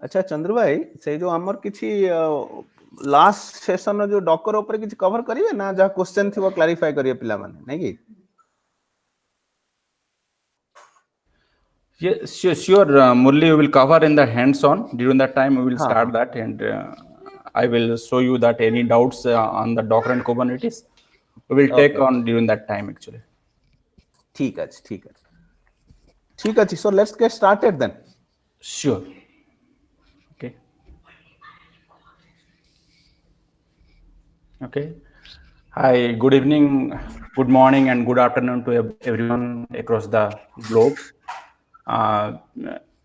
अच्छा चंद्र भाई से जो हमर किछि लास्ट सेशन जो डॉकर ऊपर किछि कवर करिवे ना जा क्वेश्चन थिबो क्लैरिफाई करिवे पिला माने नै कि Yes, sure. Murli, we will cover in the hands-on. During that time, we will हाँ, start that, and I will show you that any doubts on the Docker and Kubernetes, we will take Okay. on during that time actually. ठीक अछि ठीक अछि so let's get started then. Sure. Okay. Okay. Hi, good evening, good morning, and good afternoon to everyone across the globe.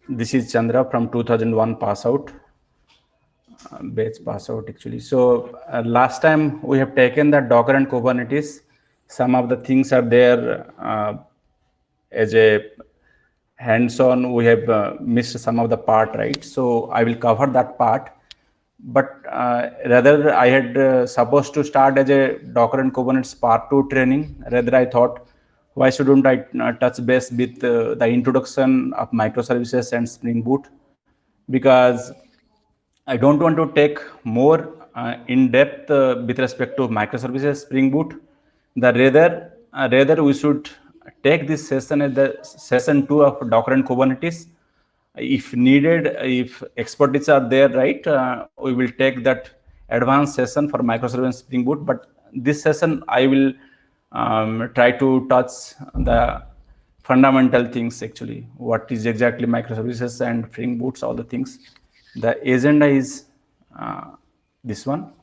This is Chandra from 2001 pass out. Batch pass out actually. So last time we have taken the Docker and Kubernetes. Some of the things are there as a hands-on. We have missed some of the part, right? So I will cover that part. But rather I had supposed to start as a Docker and Kubernetes part 2 training. Rather I thought, why shouldn't I touch base with the introduction of microservices and Spring Boot? Because I don't want to take more in depth with respect to microservices Spring Boot. Rather we should take this session as the session 2 of Docker and Kubernetes. If needed, if expertise are there, right, we will take that advanced session for microservices Spring Boot. But this session I will try to touch the fundamental things actually. What is exactly microservices and Spring Boots, all the things. The agenda is this one.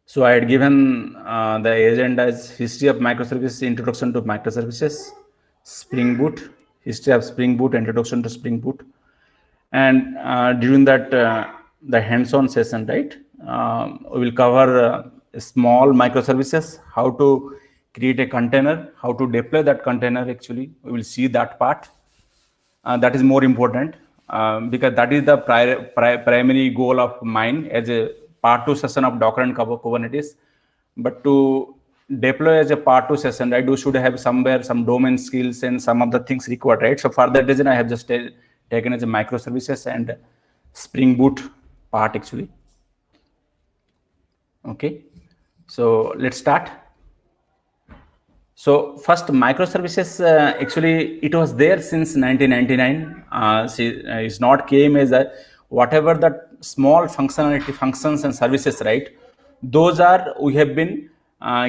So I had given the agenda as history of microservices, introduction to microservices, Spring Boot, history of Spring Boot, introduction to Spring Boot. And during that, the hands-on session, right, we will cover small microservices, how to create a container, how to deploy that container actually. We will see that part. That is more important because that is the primary goal of mine as a part 2 session of Docker and Kubernetes. But to deploy as a part 2 session, right, you should have somewhere some domain skills and some of the things required, right? So for that reason, I have just taken as a microservices and Spring Boot part actually. Okay, so let's start. So first, microservices actually it was there since 1999. It's not came as a whatever the small functions and services, right? Those are we have been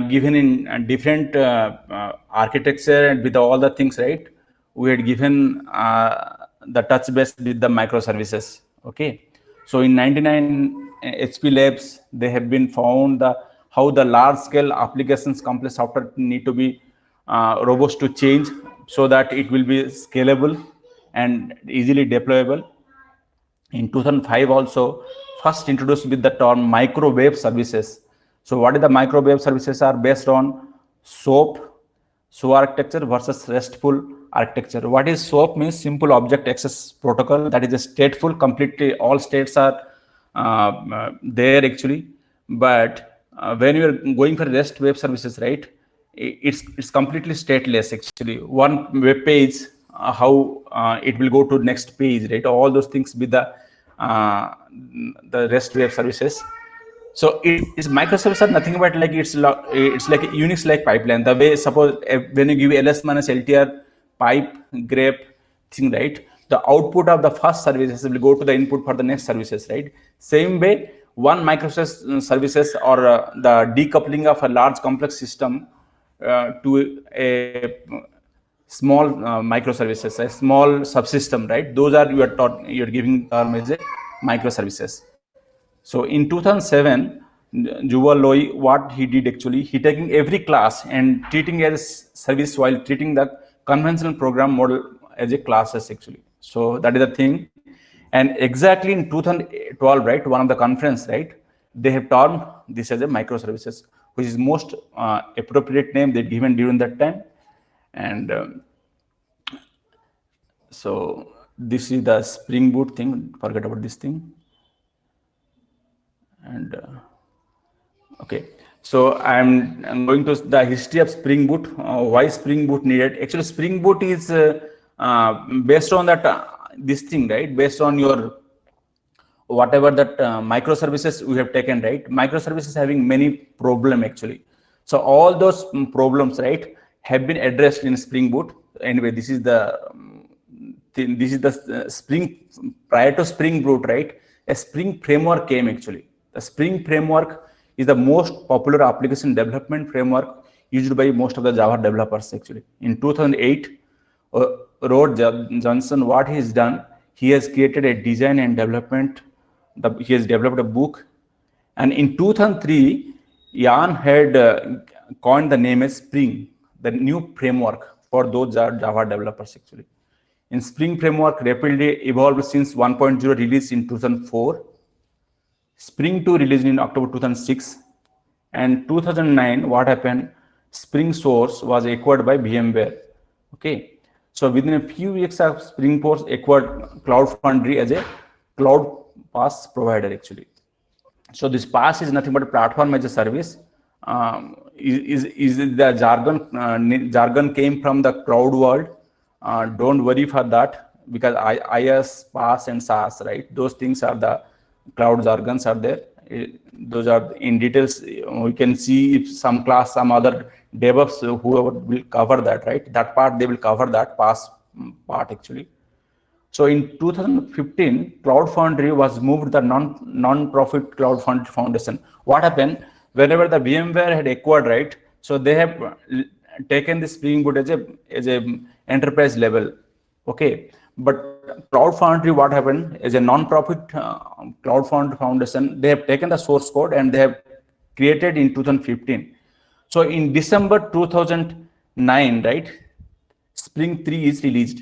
given in different architecture and with all the things, right? We had given the touch base with the microservices. Okay, so in 99 HP Labs they have been found the how the large scale applications complex software need to be robust to change so that it will be scalable and easily deployable. In 2005 also first introduced with the term microwave services. So what is the microwave services are based on SOAP architecture versus RESTful architecture. What is SOAP means simple object access protocol, that is a stateful, completely all states are there actually. But when you are going for REST web services, right, it's completely stateless actually. One web page, how it will go to next page, right? All those things with the REST web services. So it's microservices are nothing but like it's like a Unix like pipeline. The way suppose when you give ls minus ltr pipe grep thing, right, the output of the first services will go to the input for the next services, right? Same way, one microservice services or the decoupling of a large complex system to a small microservices, a small subsystem, right? Those are you're giving term as a microservices. So in 2007, Yuval Loi, what he did actually, he taking every class and treating as service while treating the conventional program model as a classes actually. So that is the thing. And exactly in 2012, right, one of the conference, right, they have termed this as a microservices, which is most appropriate name they given during that time. And so this is the Spring Boot thing. Forget about this thing. And okay, so I'm going to the history of Spring Boot. Why Spring Boot needed? Actually, Spring Boot is based on that this thing, right? Based on your whatever that microservices we have taken, right? Microservices having many problem actually. So all those problems, right, have been addressed in Spring Boot. Anyway, this is the Spring prior to Spring Boot, right? A Spring framework came actually. The Spring framework is the most popular application development framework used by most of the Java developers actually. In 2008, Rod Johnson, what he has done, he has created a design and development. He has developed a book, and in 2003, Jan had coined the name as Spring, the new framework for those Java developers actually. In Spring framework rapidly evolved since 1.0 release in 2004, Spring 2 released in October 2006, and 2009, what happened? Spring Source was acquired by VMware. Okay, so within a few weeks of Spring Source acquired Cloud Foundry as a cloud PaaS provider actually. So this PaaS is nothing but a platform as a service. Is the jargon came from the cloud world? Don't worry for that, because IaaS, PaaS, and SaaS, right? Those things are the cloud jargons are there. Those are in details. We can see if some class, some other DevOps, whoever will cover that, right? That part they will cover that PaaS part actually. So in 2015, Cloud Foundry was moved to the non-profit Cloud Foundation. What happened? Whenever the VMware had acquired, right? So they have taken the Spring Boot as a enterprise level. Okay, but Cloud Foundry, what happened? As a non-profit Cloud Foundation, they have taken the source code and they have created in 2015. So in December 2009, right? Spring 3 is released.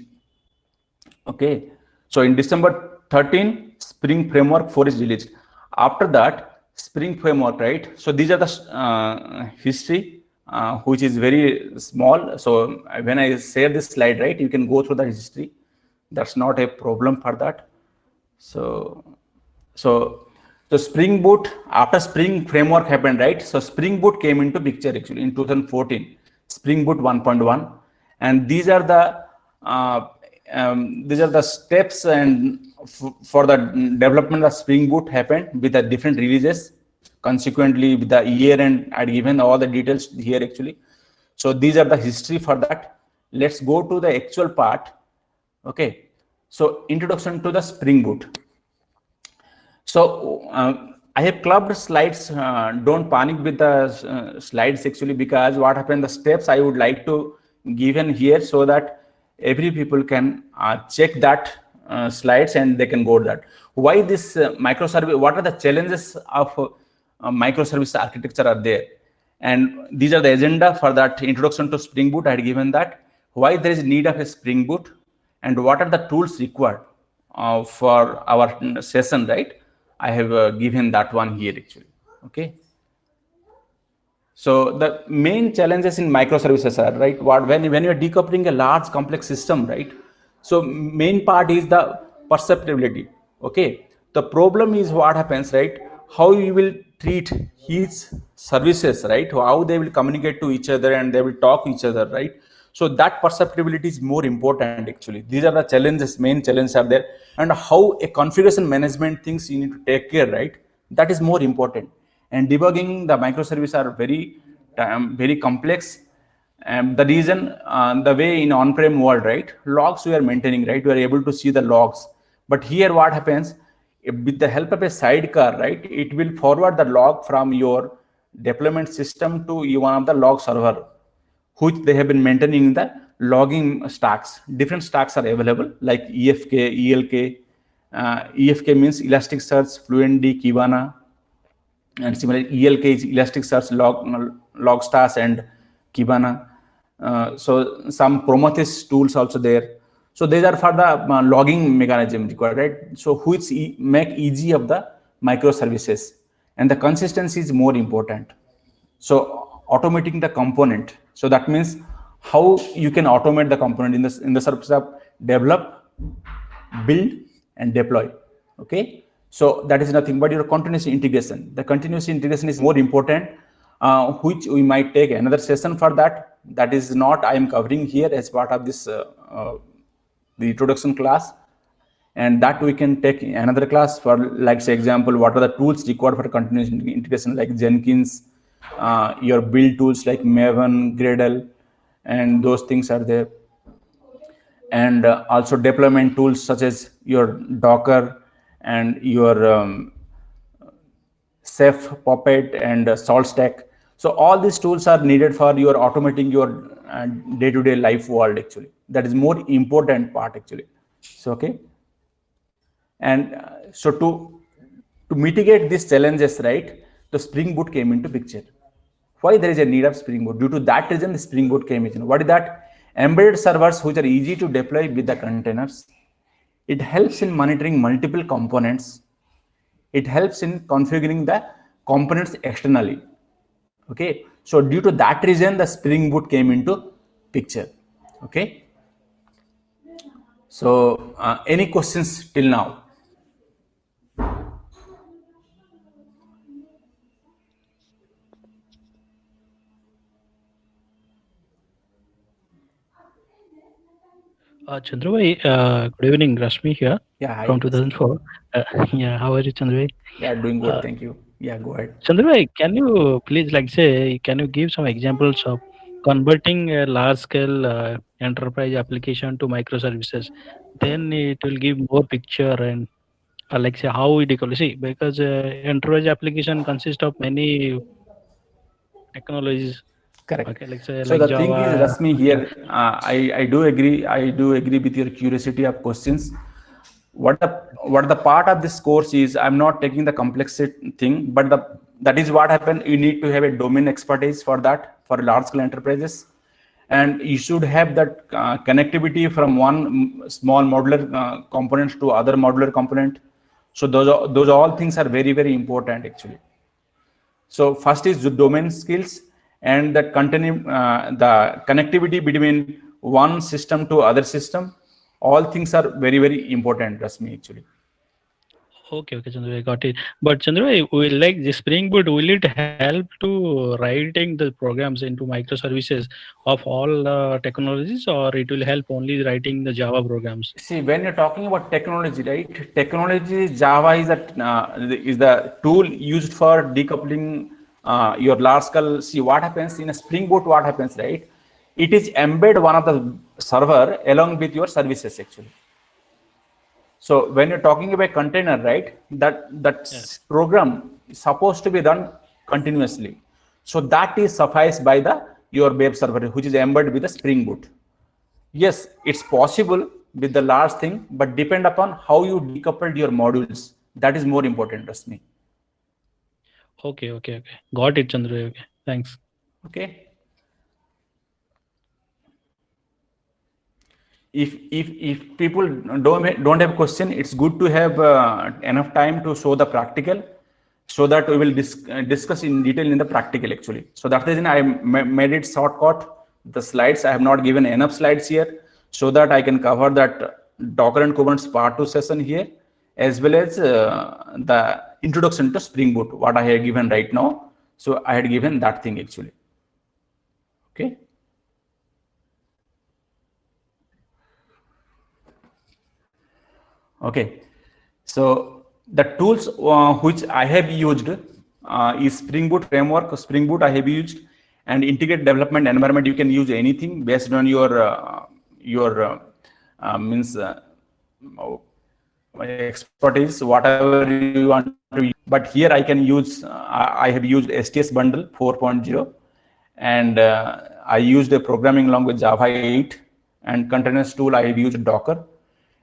Okay, so in December 13, Spring Framework 4 is released. After that, Spring Framework, right? So these are the history, which is very small. So when I share this slide, right, you can go through the history. That's not a problem for that. So Spring Boot, after Spring Framework happened, right? So Spring Boot came into picture actually in 2014, Spring Boot 1.1, and these are the steps and for the development of Spring Boot happened with the different releases. Consequently, with the year and I'd given all the details here actually. So these are the history for that. Let's go to the actual part. Okay, so introduction to the Spring Boot. So I have clubbed slides. Don't panic with the slides actually, because what happened, the steps I would like to give in here so that every people can check that slides and they can go to that. Why this microservice? What are the challenges of microservice architecture are there? And these are the agenda for that introduction to Spring Boot. I had given that. Why there is need of a Spring Boot, and what are the tools required for our session, right? I have given that one here actually. Okay. So the main challenges in microservices are, right, when you are decoupling a large complex system, right? So main part is the perceptibility. Okay. The problem is what happens, right? How you will treat each services, right? How they will communicate to each other and they will talk to each other, right? So that perceptibility is more important actually. These are the challenges, main challenges are there. And how a configuration management things you need to take care, right? That is more important. And debugging the microservice are very complex. The reason, the way in on-prem world, right? Logs we are maintaining, right? We are able to see the logs. But here what happens, with the help of a sidecar, right? It will forward the log from your deployment system to one of the log server, which they have been maintaining in the logging stacks. Different stacks are available like EFK, ELK. EFK means Elasticsearch, Fluentd, Kibana, and similarly ELK is Elasticsearch, Logstars, and Kibana. So some Prometheus tools also there. So these are for the logging mechanism required, right? So which make easy of the microservices, and the consistency is more important. So automating the component. So that means how you can automate the component in the service of develop, build, and deploy. Okay, so that is nothing but your continuous integration. The continuous integration is more important, which we might take another session for that. That is not I am covering here as part of this the introduction class, and that we can take another class for, like, say example, what are the tools required for continuous integration, like Jenkins, your build tools like Maven, Gradle, and those things are there. And also deployment tools such as your Docker and your Ceph, Puppet, and SaltStack. So all these tools are needed for your automating your day-to-day life world. Actually, that is more important part actually. So okay, and so to mitigate these challenges, right, the Spring Boot came into picture. Why there is a need of Spring Boot? Due to that reason, the Spring Boot came in. What is that? Embedded servers which are easy to deploy with the containers. It helps in monitoring multiple components. It helps in configuring the components externally. Okay, so due to that reason, the Spring Boot came into picture. Okay, so any questions till now? Chandra, good evening, Rashmi here. Yeah, hi. From 2004. Yeah, how are you, Chandra? Yeah, doing good, thank you. Yeah, go ahead. Chandra, can you please, can you give some examples of converting a large-scale enterprise application to microservices? Then it will give more picture and how it equals. See, because enterprise application consists of many technologies. Correct. Okay, So the thing is, Java. Rasmi, here I do agree with your curiosity of questions. What the part of this course is, I'm not taking the complexity thing, but that is what happened. You need to have a domain expertise for that, for large scale enterprises, and you should have that connectivity from one small modular components to other modular component. So those all things are very, very important actually. So first is the domain skills and the the connectivity between one system to other system. All things are very, very important, Rasmi, actually. Okay, Chandra, I got it. But Chandra, will the Spring Boot, will it help to writing the programs into microservices of all technologies, or it will help only writing the Java programs? See, when you're talking about technology, right? Technology, Java is the tool used for decoupling your large scale. See what happens in a Spring Boot. What happens, right? It is embed one of the server along with your services actually. So when you're talking about container, right, that program is supposed to be run continuously. So that is sufficed by your web server, which is embedded with the Spring Boot. Yes, it's possible with the large thing, but depend upon how you decoupled your modules. That is more important, trust me. Okay. Got it, Chandra. Okay, thanks. Okay. If people don't have question, it's good to have enough time to show the practical, so that we will discuss in detail in the practical actually. So that's the reason I made it shortcut. The slides, I have not given enough slides here, so that I can cover that Docker and Kubernetes part 2 session here, as well as the introduction to Spring Boot, what I have given right now. So I had given that thing actually. Okay. Okay, so the tools which I have used is Spring Boot framework. Spring Boot I have used, and integrated development environment. You can use anything based on your expertise, whatever you want to use. But here I can use. I have used STS bundle 4.0, and I used a programming language Java 8 and containers tool I have used Docker,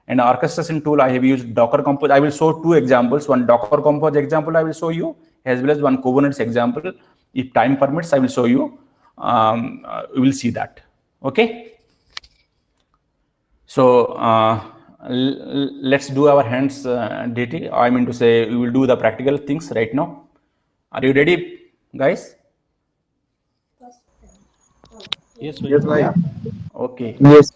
and orchestration tool I have used Docker Compose. I will show two examples, one Docker Compose example I will show you, as well as one Kubernetes example. If time permits, I will show you. We will see that. Okay. So let's do our hands DT. I mean to say, we will do the practical things right now. Are you ready, guys? Yes, Yeah. Okay. Yes.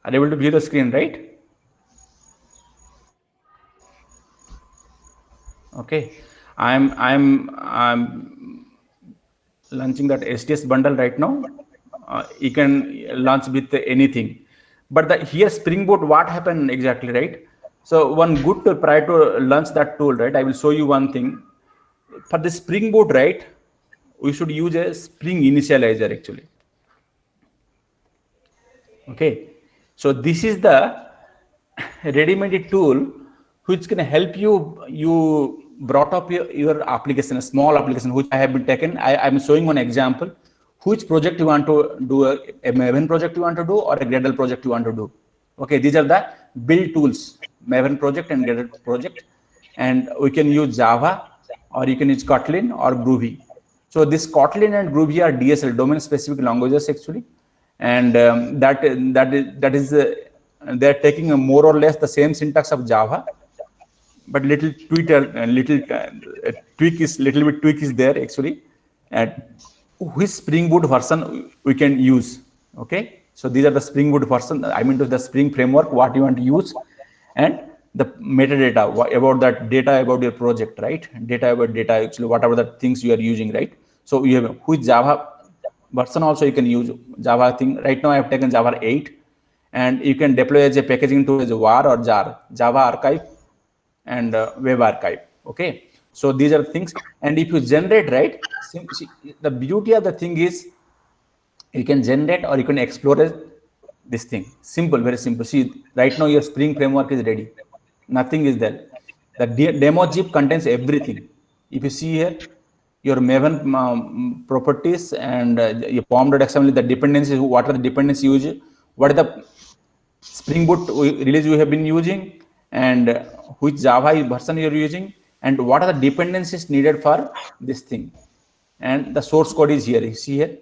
Are you able to view the screen, right? Okay. I'm launching that STS bundle right now. You can launch with anything, but here Spring Boot, what happened exactly, right? So one good tool prior to launch that tool, right? I will show you one thing. For the Spring Boot, right, we should use a Spring initializer actually. Okay, so this is the ready-made tool which can help you brought up your application, a small application which I have been taken. I'm showing one example. Which project you want to do, a Maven project you want to do, or a Gradle project you want to do. Okay, these are the build tools, Maven project and Gradle project, and we can use Java, or you can use Kotlin or Groovy. So this Kotlin and Groovy are DSL, domain specific languages actually, and that is they're taking a more or less the same syntax of Java, but little tweak is there actually, and which Spring Boot version we can use. Okay, so these are the Spring Boot version. I mean to the Spring framework what you want to use, and the metadata about that data about your project, right? Data about data actually, whatever the things you are using, right? So you have which Java version also you can use Java thing. Right now I have taken Java 8, and you can deploy as a packaging tool as a var or jar, Java archive and web archive. Okay, so these are things. And if you generate, right, the beauty of the thing is you can generate or you can explore this thing. Simple, very simple. See, right now your Spring framework is ready. Nothing is there. The demo zip contains everything. If you see here, your Maven properties and your pom.xml, the dependencies, what are the dependencies used, what are the Spring Boot release you have been using, and which Java version you are using, and what are the dependencies needed for this thing. And the source code is here. You see here.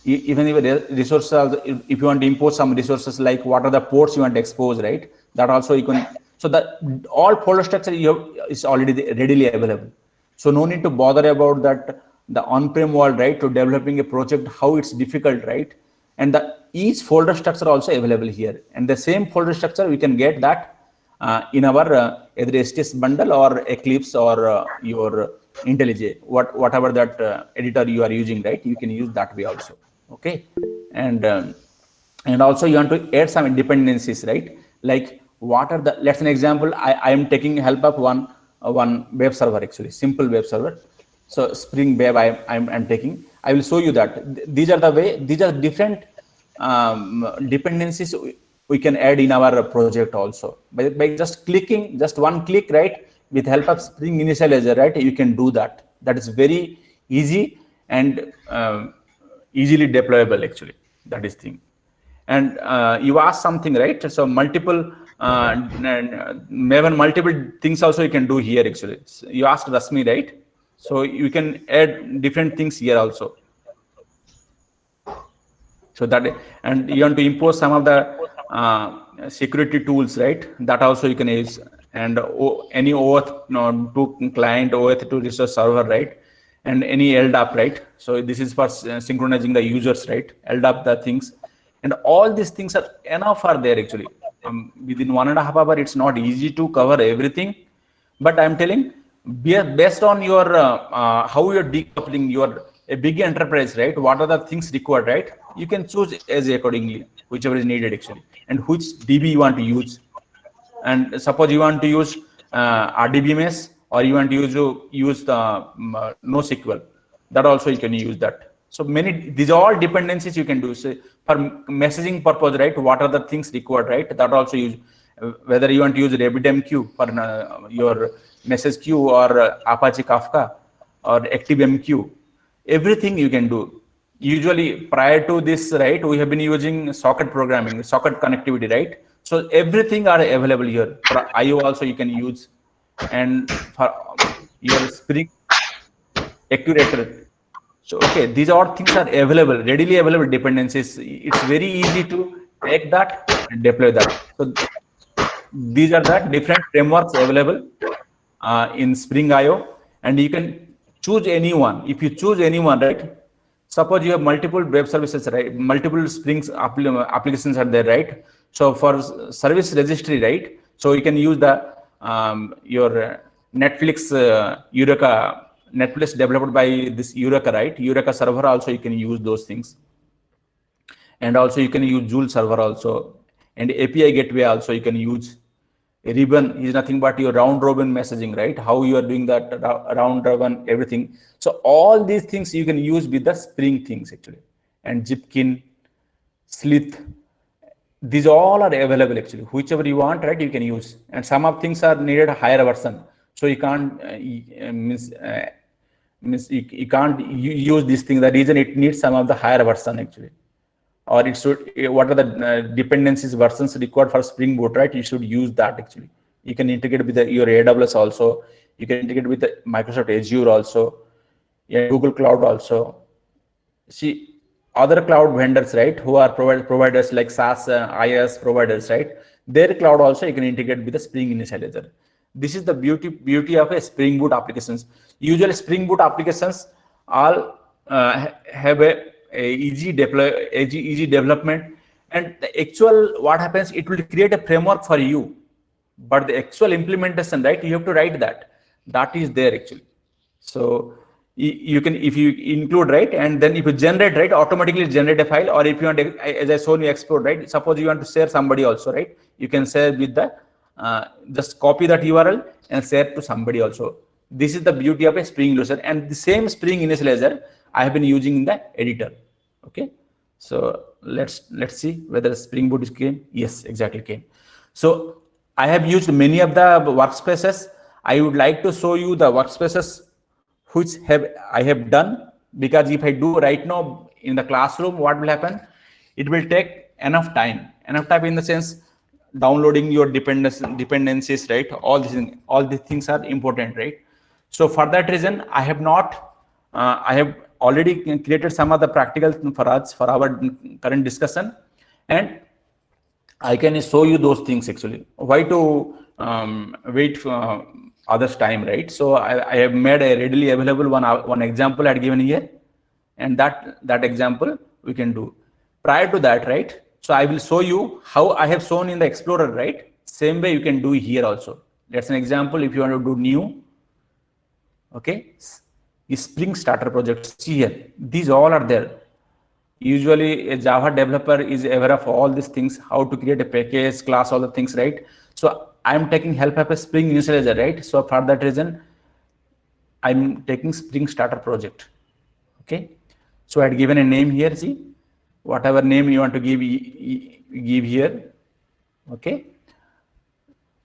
Even if resources, if you want to import some resources, like what are the ports you want to expose, right? That also you can. So that all folder structure is already readily available. So no need to bother about that, the on-prem world, right? To developing a project, how it's difficult, right? And each folder structure also available here. And the same folder structure we can get that in our either STS bundle or Eclipse or your IntelliJ, whatever that editor you are using, right? You can use that way also. Okay, and also you want to add some dependencies, right? Like what are the, let's an example. I am taking help of one web server actually, simple web server. So Spring Web I'm taking. I will show you that these are the way, these are different dependencies we can add in our project also by just clicking, just one click, right? With help of Spring initializer, right? You can do that. That is very easy and easily deployable actually. That is thing. And you asked something, right? So multiple Maven, multiple things also you can do here actually. You asked Rasmi, right? So you can add different things here also. So that, and you want to import some of the security tools, right? That also you can use, and any OAuth to client, OAuth to resource server, right? And any LDAP, right? So this is for synchronizing the users, right? LDAP the things, and all these things are enough are there actually. Within 1.5 hours, it's not easy to cover everything, but I'm telling, based on your how you're decoupling your a big enterprise, right? What are the things required, right? You can choose as accordingly, whichever is needed actually, and which DB you want to use. And suppose you want to use RDBMS, or you want to use the NoSQL, that also you can use that. So many, these are all dependencies you can do. So for messaging purpose, right? What are the things required, right? That also use, whether you want to use RabbitMQ for your message queue, or Apache Kafka, or ActiveMQ. everything you can do. Usually prior to this, right, we have been using socket programming, socket connectivity, right? So everything are available here. For IO also you can use, and for your Spring Accurator. So okay, these all things are available, readily available dependencies. It's very easy to take that and deploy that. So these are the different frameworks available in Spring IO, and you can choose anyone. If you choose anyone, right? Suppose you have multiple web services, right? Multiple Spring applications are there, right? So for service registry, right? So you can use the your Netflix Eureka, Netflix developed by this Eureka, right? Eureka server also you can use those things, and also you can use Joule server also, and API gateway also you can use. Ribbon is nothing but your round robin messaging, right? How you are doing that round robin, everything. So all these things you can use with the Spring things actually, and Zipkin, Sleuth, these all are available actually. Whichever you want, right, you can use. And some of things are needed a higher version, so you can't you can't use this thing. The reason it needs some of the higher version actually, or it should, what are the dependencies versions required for Spring Boot, right? You should use that actually. You can integrate with your AWS also, you can integrate with the Microsoft Azure also, yeah, Google Cloud also. See, other cloud vendors, right, who are providers like SaaS, IaaS providers, right, their cloud also you can integrate with the Spring Initializer. This is the beauty of a Spring Boot applications. Usually Spring Boot applications all have a easy development, and the actual what happens, it will create a framework for you, but the actual implementation, right, you have to write that is there actually. So you can, if you include, right, and then if you generate, right, automatically generate a file, or if you want to, as I showed you, export, right? Suppose you want to share somebody also, right, you can share with the just copy that URL and share to somebody also. This is the beauty of a Spring Initializer, and the same Spring Initializer I have been using in the editor. Okay, so let's see whether Spring Boot is came. Yes, exactly came. So I have used many of the workspaces. I would like to show you the workspaces which I have done, because if I do right now in the classroom, what will happen? It will take enough time in the sense downloading your dependencies, right? All these things are important, right? So for that reason, I have not I have already created some of the practical for us for our current discussion, and I can show you those things actually. Why to wait for others time, right? So I have made a readily available one example I had given here, and that example we can do. Prior to that, right, so I will show you how I have shown in the Explorer, right? Same way you can do here also. That's an example. If you want to do new, okay, Spring Starter project, see here, these all are there. Usually a Java developer is aware of all these things, how to create a package, class, all the things, right? So I'm taking help of a Spring Initializer, right? So for that reason, I'm taking Spring Starter project. Okay, so I had given a name here. See, whatever name you want to give here. Okay,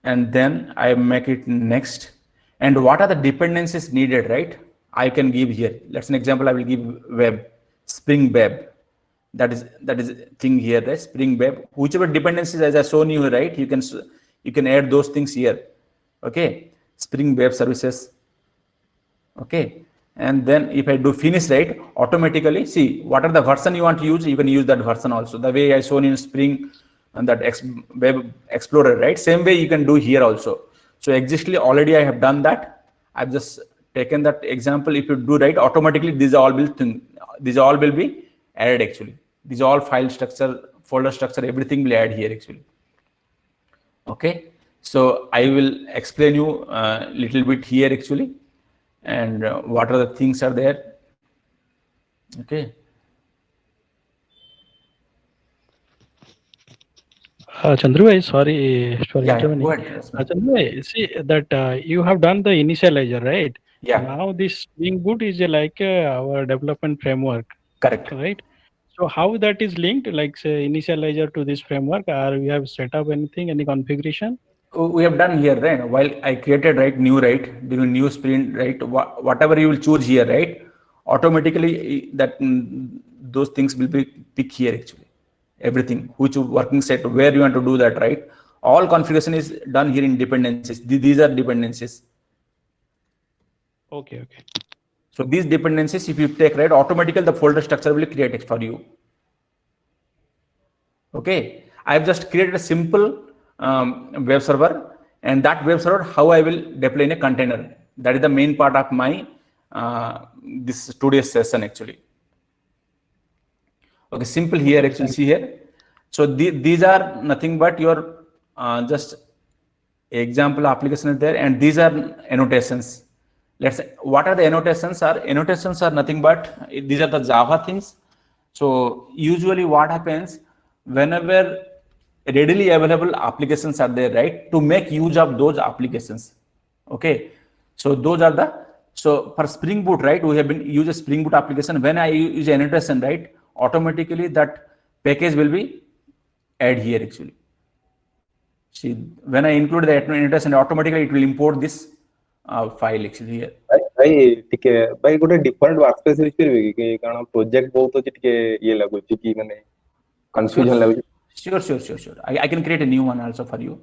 and then I make it next. And what are the dependencies needed, right? I can give here. Let's an example. I will give web, Spring Web. That is thing here, right? Spring Web. Whichever dependencies as I shown you, right? You can add those things here. Okay, Spring Web Services. Okay, and then if I do finish, right, automatically, see what are the version you want to use, you can use that version also. The way I shown in Spring and that Web Explorer, right? Same way you can do here also. So exactly already I have done that. I've just taken that example. If you do right, automatically these all will be added actually. These all file structure, folder structure, everything will add here actually. Okay, so I will explain you a little bit here actually, and what are the things are there. Okay. Chandru, sorry for Yeah, intervening. go ahead. Chandru, see that you have done the initializer, right? Yeah. Now this Spring Boot is like our development framework. Correct. Right. So how that is linked, like say initializer to this framework, or we have set up anything, any configuration? We have done here, right? While I created, right, new, right, during new sprint, right, whatever you will choose here, right, automatically those things will be pick here actually. Everything, which working set, where you want to do that, right? All configuration is done here in dependencies. These are dependencies. Okay. So these dependencies, if you take, right, automatically the folder structure will create it for you. Okay, I've just created a simple web server, and that web server, how I will deploy in a container. That is the main part of my this today's session actually. Okay, simple here actually. See here. So these are nothing but your just example application is there, and these are annotations. Let's say, what are the annotations? Annotations are nothing but these are the Java things. So usually what happens, whenever readily available applications are there, right, to make use of those applications. Okay, so those are the, so for Spring Boot, right, we have been use a Spring Boot application. When I use annotation, right, automatically that package will be add here actually. See, when I include the annotation, automatically it will import this file actually here. भाई टिके भाई गोटे different workspace use करबे कि कारण project बहुत अछि टिके ये लागुची कि माने confusion लागुची Sure. I can create a new one also for you.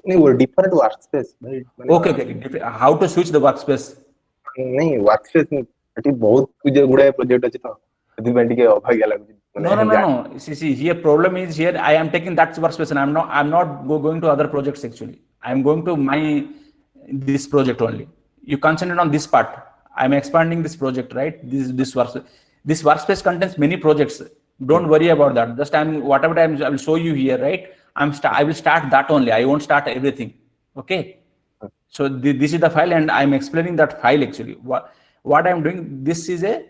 नहीं वो डिफरेंट वर्कस्पेस भाई Okay. How to switch the workspace? नहीं वर्कस्पेस नहीं एटी बहुत गुडे प्रोजेक्ट अछि तो यदि मैं टिके अभाग्य लागुची No. See, here problem is here. I am taking that workspace, and I'm not going to other projects actually. I'm going to this project only. You concentrate on this part. I'm expanding this project, right? This workspace contains many projects. Don't worry about that. Just whatever I will show you here, right? I will start that only. I won't start everything. Okay. So this is the file, and I'm explaining that file actually. What I'm doing, this is a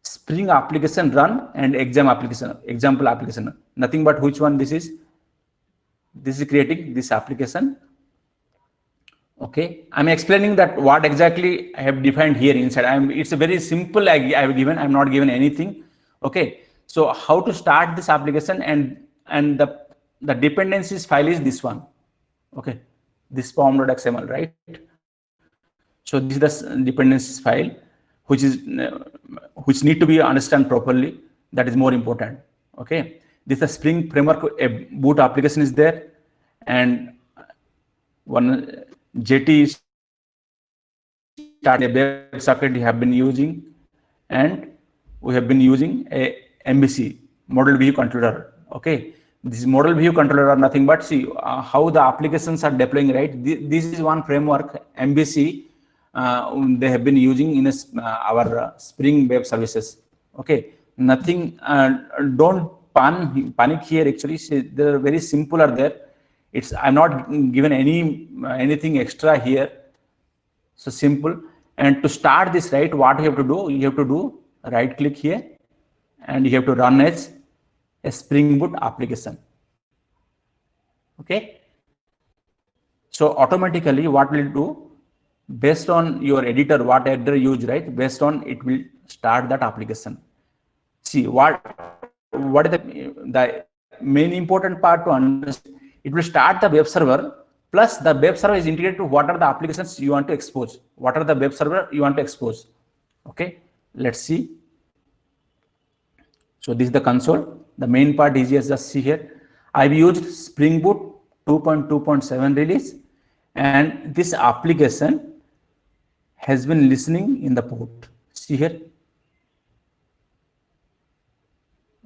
Spring application run and example application. Nothing but which one this is creating this application. Okay, I'm explaining that what exactly I have defined here inside. It's a very simple I have given. I'm not given anything. Okay, so how to start this application, and the dependencies file is this one. Okay, this form.xml, right? So this is the dependencies file, which need to be understood properly. That is more important. Okay, this is a Spring framework. A boot application is there, and one JT start a web socket we have been using, and we have been using a MVC, model view controller. Okay, this model view controller are nothing but, see how the applications are deploying, right? This is one framework, MVC. They have been using in our Spring web services. Okay, nothing. Don't panic here. Actually, they're very simple. Are there? I'm not given anything extra here. So simple. And to start this, right, what you have to do? You have to do right click here, and you have to run as a Spring Boot application. Okay. So automatically, what will it do? Based on your editor, what editor you use, right? Based on it will start that application. See what is the main important part to understand. It will start the web server, plus the web server is integrated to what are the applications you want to expose. What are the web server you want to expose? Okay, let's see. So this is the console. The main part is just see here. I've used Spring Boot 2.2.7 release, and this application has been listening in the port. See here.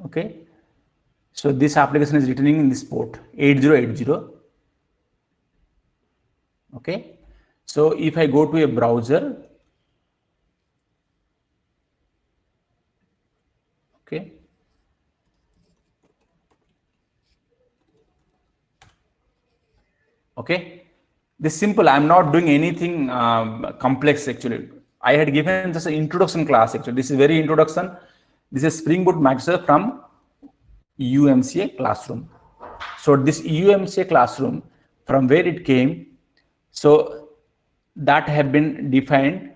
Okay. So this application is returning in this port 8080. Okay. So if I go to a browser, okay. Okay. This simple. I'm not doing anything complex actually. I had given just an introduction class actually. This is very introduction. This is Spring Boot Microsoft from UMCA Classroom. So this UMCA Classroom, from where it came, so that have been defined.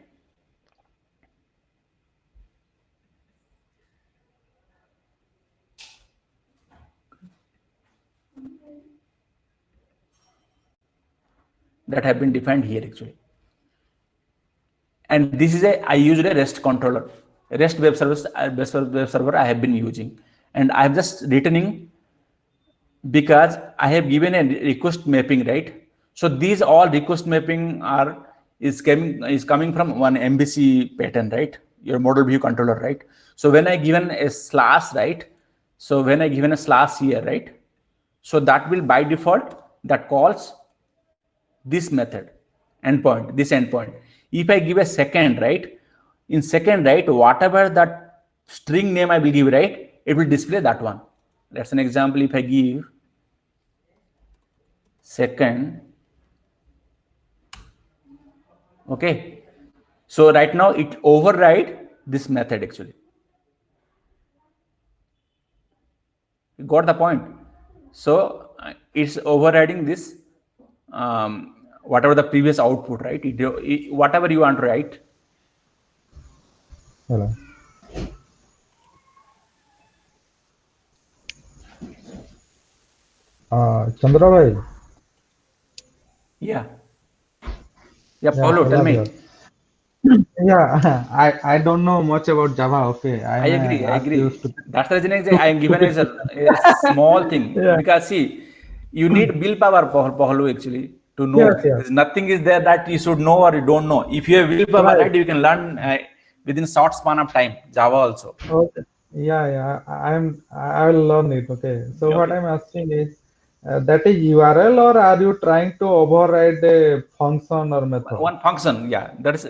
that have been defined here actually. And this is I used a REST controller, REST web server I have been using, and I have just written because I have given a request mapping, right? So these all request mapping is coming from one MVC pattern, right? Your model view controller, right? So when I given a slash, right? So when I given a slash here, right? So that will by default that calls this method endpoint, this endpoint. If I give a second, right? In second, right? Whatever that string name I will give, right? It will display that one. That's an example. If I give second, okay. So right now it override this method actually. You got the point? So it's overriding this whatever the previous output, right? Whatever you want to write. Hello. Chandra bhai. Yeah. Yeah, Paulo, tell me. Yeah, I don't know much about Java. Okay, I agree. used to. That's the reason I am given as a small thing. Yeah. Because see, you need willpower, Paulo, actually, to know. Yes, yes. There's nothing is there that you should know or you don't know. If you have willpower, right, you can learn within short span of time. Java also. Okay. Yeah. I will learn it. Okay. So Okay. what I'm asking is, that is URL, or are you trying to override a function or method? One function, yeah. That's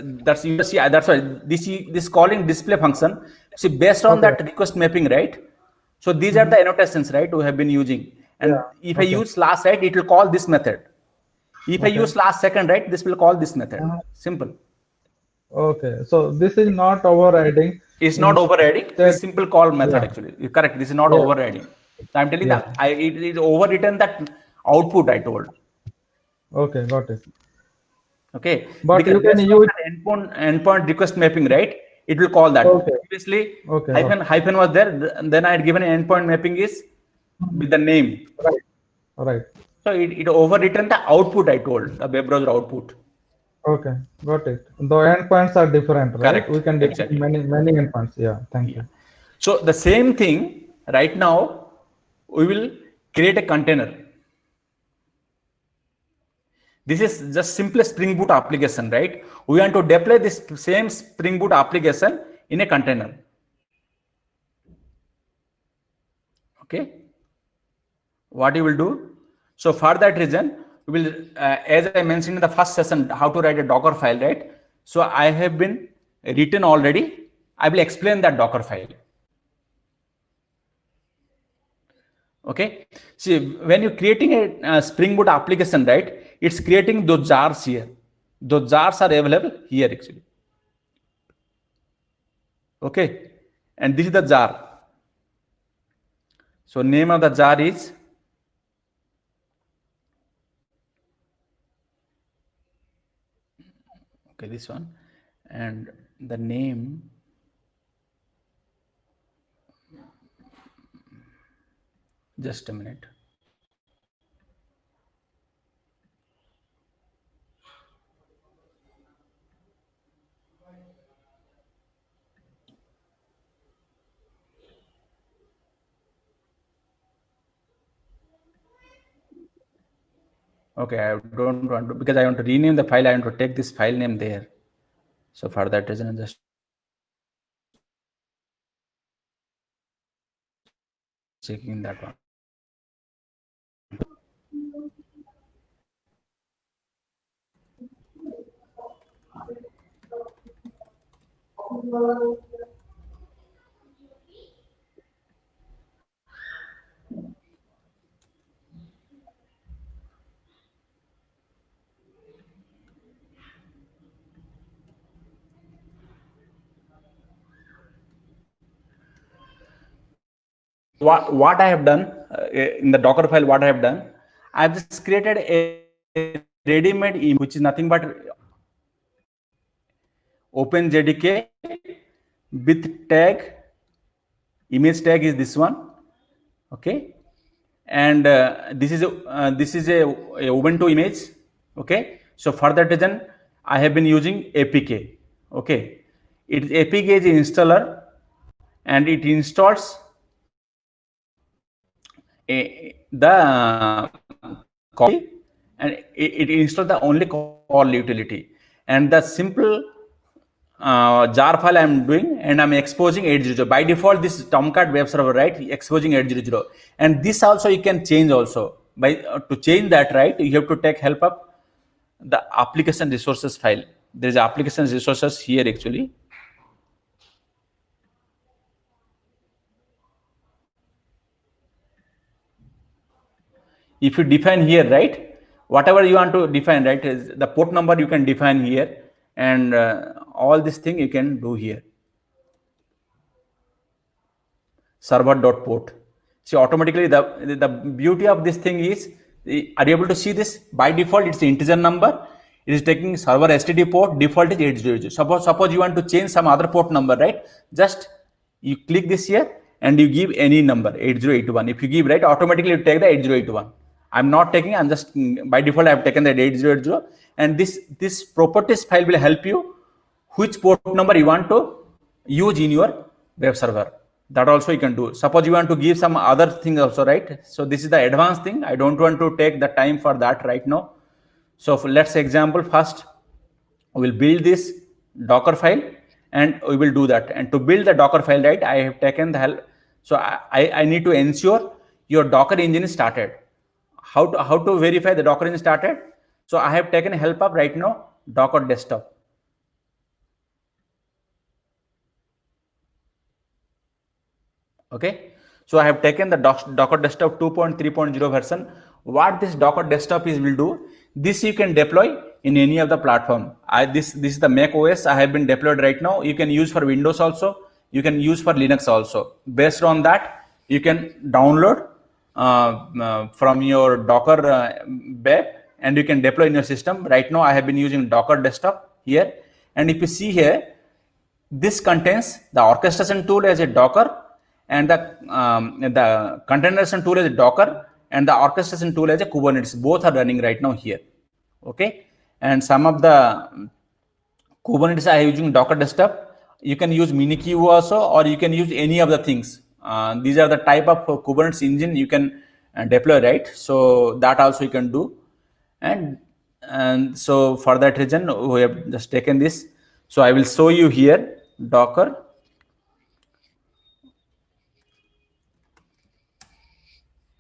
you see. That's why this calling display function. See, based on that request mapping, right? So these are the annotations, right? We have been using. And if I use slash, right, it will call this method. If I use slash second, right, this will call this method. Simple. Okay. So this is not overriding. It's not overriding. It's simple call method actually. You're correct. This is not overriding. So I'm telling that it is overwritten that output I told. Okay, got it. Okay. But because you can based use on endpoint request mapping, right? It will call that. Okay. Previously, Okay, hyphen was there. Then I had given an endpoint mapping is with the name. right. So it overwritten the output I told, the web browser output. Okay, got it. The endpoints are different, right? Correct. We can define Exactly. many endpoints. Yeah, thank you. So the same thing right now, we will create a container. This is just simple Spring Boot application, right? We want to deploy this same Spring Boot application in a container. Okay. What you will do? So for that reason, we will, as I mentioned in the first session, how to write a Docker file, right? So I have been written already. I will explain that Docker file. Okay. See, when you're creating a Spring Boot application, right? It's creating those jars here. Those jars are available here actually. Okay. And this is the jar. So name of the jar is okay, this one, and the name just a minute. Okay, I don't want to, because I want to rename the file, I want to take this file name there. So for that reason, I'm just checking that one. What I have done in the Docker file, what I have done, I have just created a ready-made image, which is nothing but OpenJDK with tag. Image tag is this one. Okay, and this is a Ubuntu image. Okay, So for that reason, I have been using APK. Okay, it APK is installer, and it installs the copy, and it installs the only call utility, and the simple jar file I am doing, and I'm exposing 800. By default, this Tomcat web server, right, exposing 800, and this also you can change also. By to change that, right, you have to take help of the application resources file. There is application resources here actually. If you define here, right, whatever you want to define, right, is the port number you can define here, and all this thing you can do here. Server.port. See, automatically the beauty of this thing is, are you able to see this? By default, it's the integer number. It is taking server STD port. Default is 800. Suppose you want to change some other port number, right? Just you click this here and you give any number, 8081. If you give, right, automatically you take the 8081. I'm not taking. I'm just by default I have taken that 8080, and this properties file will help you which port number you want to use in your web server. That also you can do. Suppose you want to give some other thing also, right? So this is the advanced thing. I don't want to take the time for that right now. So let's example first. We will build this Docker file, and we will do that. And to build the Docker file, right, I have taken the help. So I need to ensure your Docker engine is started. How to verify the Docker engine started? So I have taken help of right now Docker desktop. Okay, so I have taken the Docker desktop 2.3.0 version. What this Docker desktop will do, this you can deploy in any of the platform. This is the Mac OS. I have been deployed right now. You can use for Windows also. You can use for Linux also. Based on that, you can download from your Docker web, and you can deploy in your system. Right now, I have been using Docker desktop here, and if you see here, this contains the orchestration tool as a Docker, and the containerization tool as a Docker, and the orchestration tool as a Kubernetes. Both are running right now here. Okay, and some of the Kubernetes I am using Docker desktop. You can use Minikube also, or you can use any of the things. These are the type of Kubernetes engine you can deploy, right? So that also you can do, and so for that reason we have just taken this. So I will show you here Docker.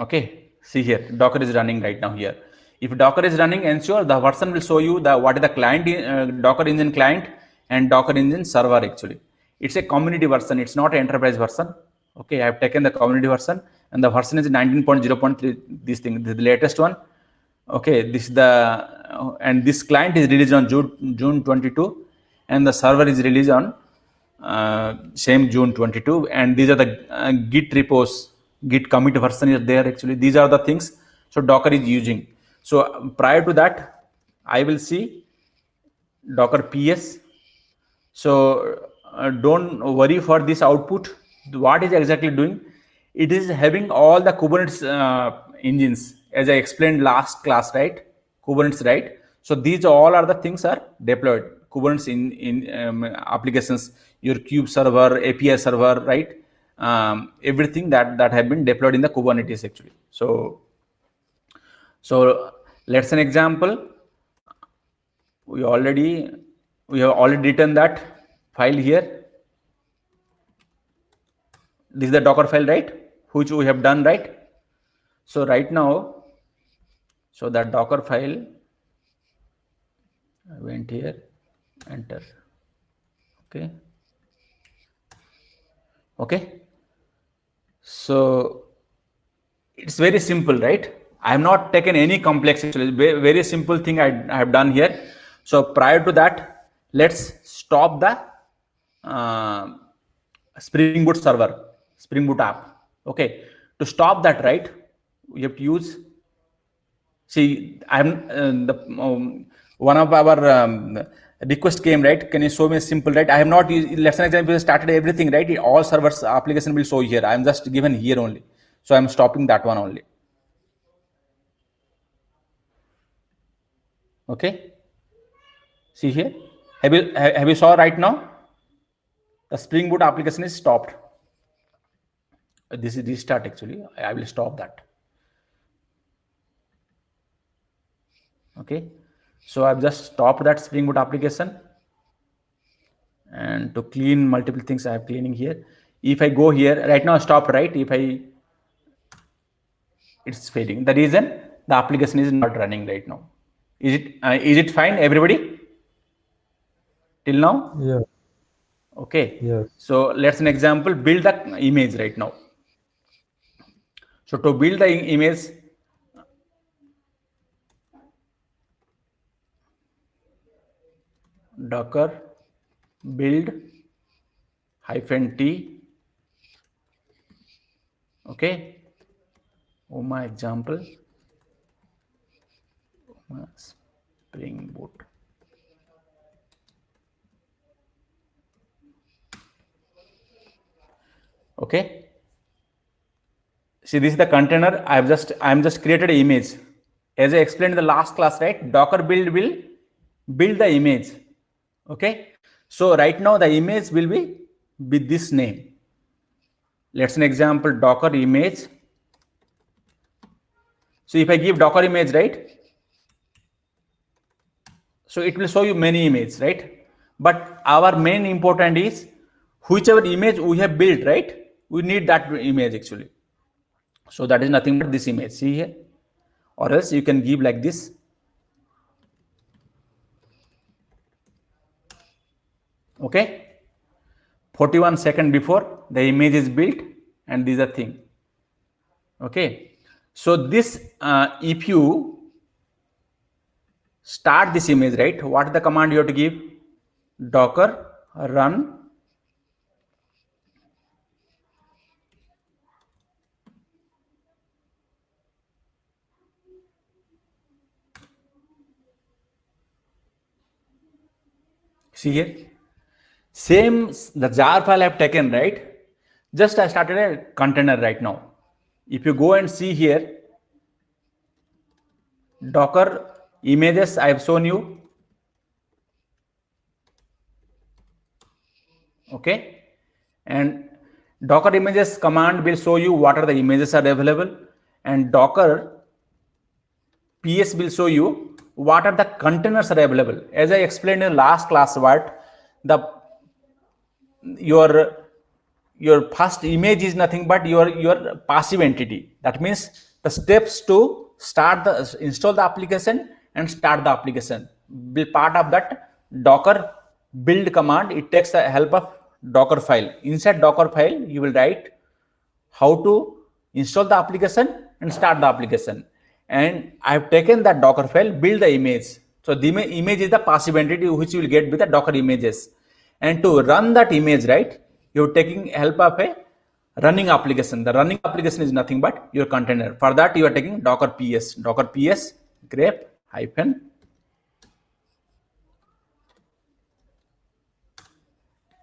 Okay, see here Docker is running right now here. If Docker is running, ensure the version will show you what is the client, Docker engine client and Docker engine server. Actually, it's a community version. It's not an enterprise version. Okay, I have taken the community version, and the version is 19.0.3. This thing, this is the latest one. Okay, this is the and this client is released on June 22, and the server is released on same June 22. And these are the Git repos. Git commit version is there. Actually, these are the things. So Docker is using. So prior to that, I will see Docker PS. So don't worry for this output. What is exactly doing? It is having all the Kubernetes engines, as I explained last class, right? Kubernetes, right? So these all are the things are deployed. Kubernetes in applications, your kube server, API server, right? Everything that have been deployed in the Kubernetes actually. So let's an example. We have already written that file here. This is the Docker file, right? Which we have done, right? So right now, so that Docker file, I went here, enter. Okay. So it's very simple, right? I have not taken any complex, actually. Very simple thing I have done here. So prior to that, let's stop the Spring Boot server, Spring Boot app. Okay, to stop that, right, we have to use. See, I'm one of our request came, right? Can you show me simple, right? I have not used. Let's an example, started everything, right? All servers application will show here. I'm just given here only, so I'm stopping that one only. Okay, See here, have you saw right now? The Spring Boot application is stopped. This is restart actually. I will stop that. Okay, so I've just stopped that Spring Boot application, and to clean multiple things I am cleaning here. If I go here right now, stop, right? It's failing. The reason the application is not running right now. Is it fine, everybody? Till now? Yeah. Okay. Yes. So let's an example, build the image right now. So to build the image, Docker build -t. Okay. My example, Spring Boot. Okay. See, this is the container. I'm just created an image. As I explained in the last class, right? Docker build will build the image. Okay. So right now the image will be with this name. Let's an example, Docker image. So if I give Docker image, right? So it will show you many images, right? But our main important is whichever image we have built, right? We need that image actually. So that is nothing but this image. See here, or else you can give like this. Okay. 41 seconds before the image is built, and these are thing. Okay. So this, if you start this image, right? What is the command you have to give? Docker run see here, same the jar file I have taken, right? Just I started a container right now. If you go and see here, Docker images I have shown you. Okay, and Docker images command will show you what are the images are available, and Docker PS will show you what are the containers are available. As I explained in last class, what your first image is nothing but your passive entity. That means the steps to install the application and start the application be part of that Docker build command. It takes the help of Docker file. Inside Docker file, you will write how to install the application and start the application. And I have taken that Docker file, build the image. So the image is the passive entity which you will get with the Docker images. And to run that image, right, you're taking help of a running application. The running application is nothing but your container. For that, you are taking Docker PS. Docker PS grep hyphen.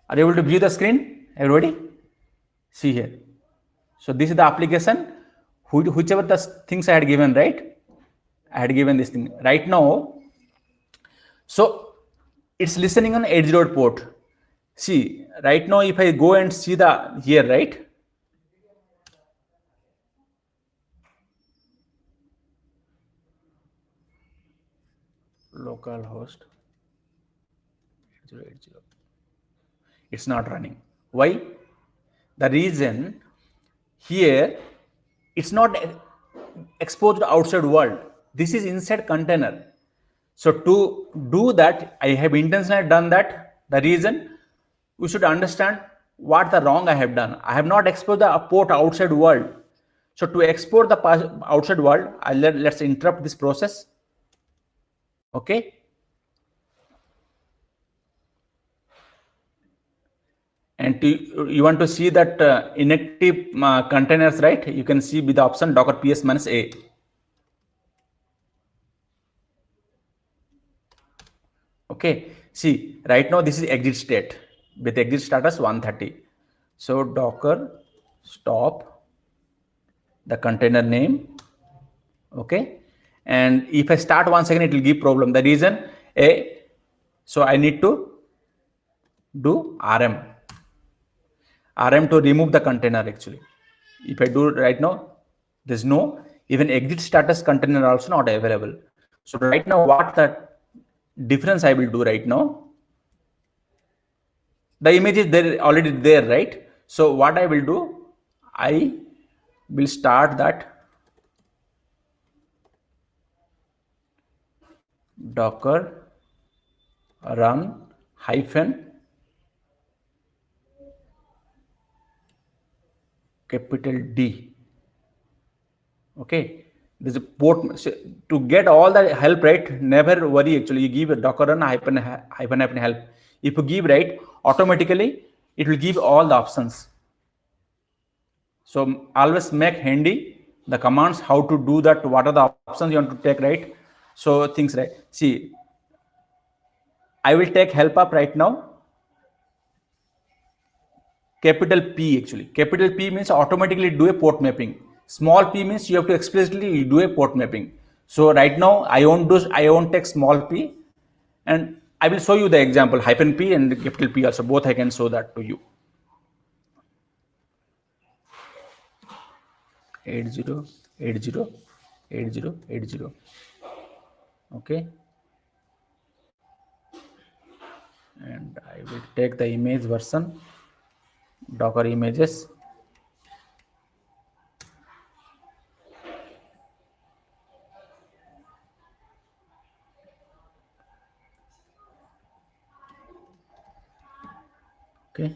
Are you able to view the screen, everybody? See here. So this is the application. Whichever the things I had given, right? I had given this thing right now. So it's listening on 808 port. See, right now, if I go and see the here, right? Localhost 8080. It's not running. Why? The reason here, it's not exposed to outside world. This is inside container. So to do that, I have intentionally done that. The reason, we should understand what the wrong I have done. I have not exposed the port outside world. So to export the outside world, let's interrupt this process. Okay. And you want to see that inactive containers, right? You can see with the option Docker PS -a. Okay. See, right now this is exit state with exit status 130. So Docker stop the container name. Okay. And if I start once again, it will give problem. The reason So I need to do rm to remove the container actually. If I do right now, there's no even exit status container also not available. So right now what the difference I will do right now, the image is there already there, right? So what I will do, I will start that docker run hyphen capital D. Okay, there's a port to get all the help, right? Never worry actually. You give a docker run hyphen help. If you give right, automatically it will give all the options. So always make handy the commands how to do that. What are the options you want to take, right? So things, right? See, I will take help up right now. Capital P actually. Capital P means automatically do a port mapping. Small p means you have to explicitly do a port mapping. So right now I won't take small p, and I will show you the example hyphen p and capital P also. Both I can show that to you. 80808080. Okay. And I will take the image version, Docker images. Okay.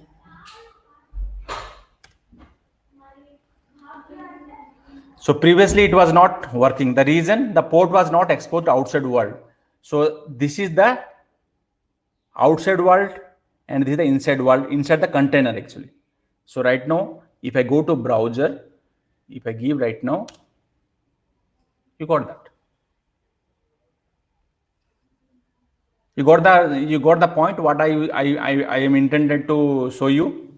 So previously it was not working. The reason, the port was not exposed to outside world. So this is the outside world and this is the inside world, inside the container actually. So right now, if I go to browser, if I give right now, you got that. You got the point what I am intended to show you.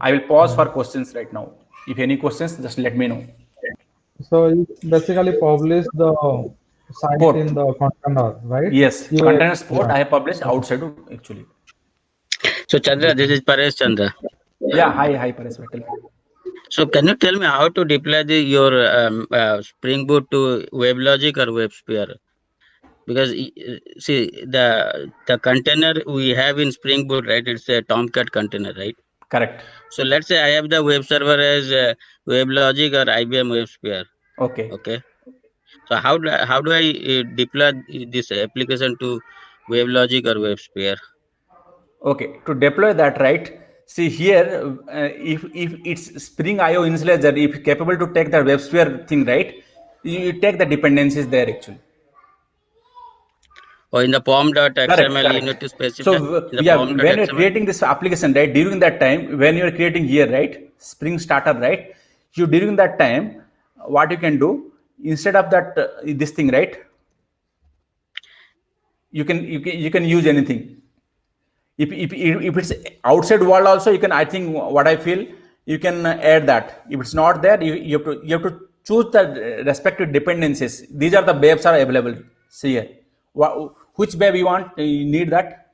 I will pause for questions right now. If any questions, just let me know. So you basically publish the site Port. in the container, right? Yes, You- containers port yeah. I have published outside actually. So Chandra, this is Paresh Chandra. Yeah, hi Paresh Patel. So can you tell me how to deploy your Spring Boot to WebLogic or WebSphere? Because see the container we have in Spring Boot, right? It's a Tomcat container, right? Correct. So let's say I have the web server as WebLogic or IBM WebSphere. Okay. Okay. So how do I deploy this application to WebLogic or WebSphere? Okay. To deploy that, right? See here, if it's Spring IO Initializer, if capable to take the WebSphere thing, right? You take the dependencies there actually. Or in the pom.xml, Correct. you need to specify. So in the yeah, pom.xml. when you're creating this application, right? During that time, when you're creating here, right? Spring Starter, right? You during that time, what you can do instead of that this thing, right? You can use anything. If it's outside world also, you can. I think what I feel, you can add that. If it's not there, you have to choose the respective dependencies. These are the babes are available. See here, which babe you want? You need that.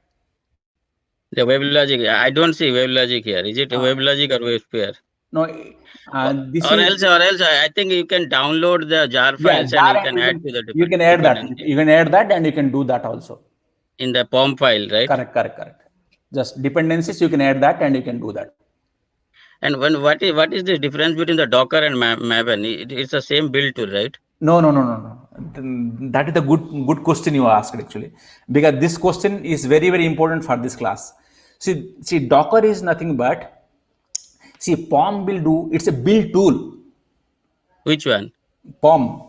The WebLogic, I don't see WebLogic here. Is it WebLogic or WebSphere? No, this or is else I think you can download the jar files and you can add to the you can add that. dependency You can add that and you can do that also. in the POM file, right? Correct. Just dependencies you can add that and you can do that. And what is the difference between the Docker and Maven? It's the same build tool, right? No. That is the good question you asked actually, because this question is very important for this class. See, Docker is nothing but POM will do. It's a build tool. Which one? POM.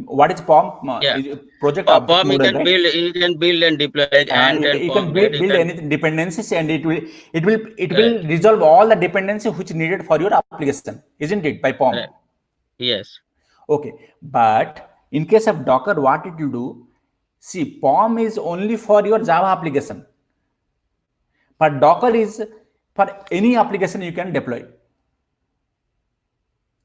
What is POM? Yeah. Project POM object model, right? you can build and deploy and you POM, can build any dependencies and it will resolve all the dependencies which needed for your application, isn't it? By POM. Right. Yes. Okay, but in case of Docker, what it will do? See, POM is only for your Java application, but Docker is for any application you can deploy.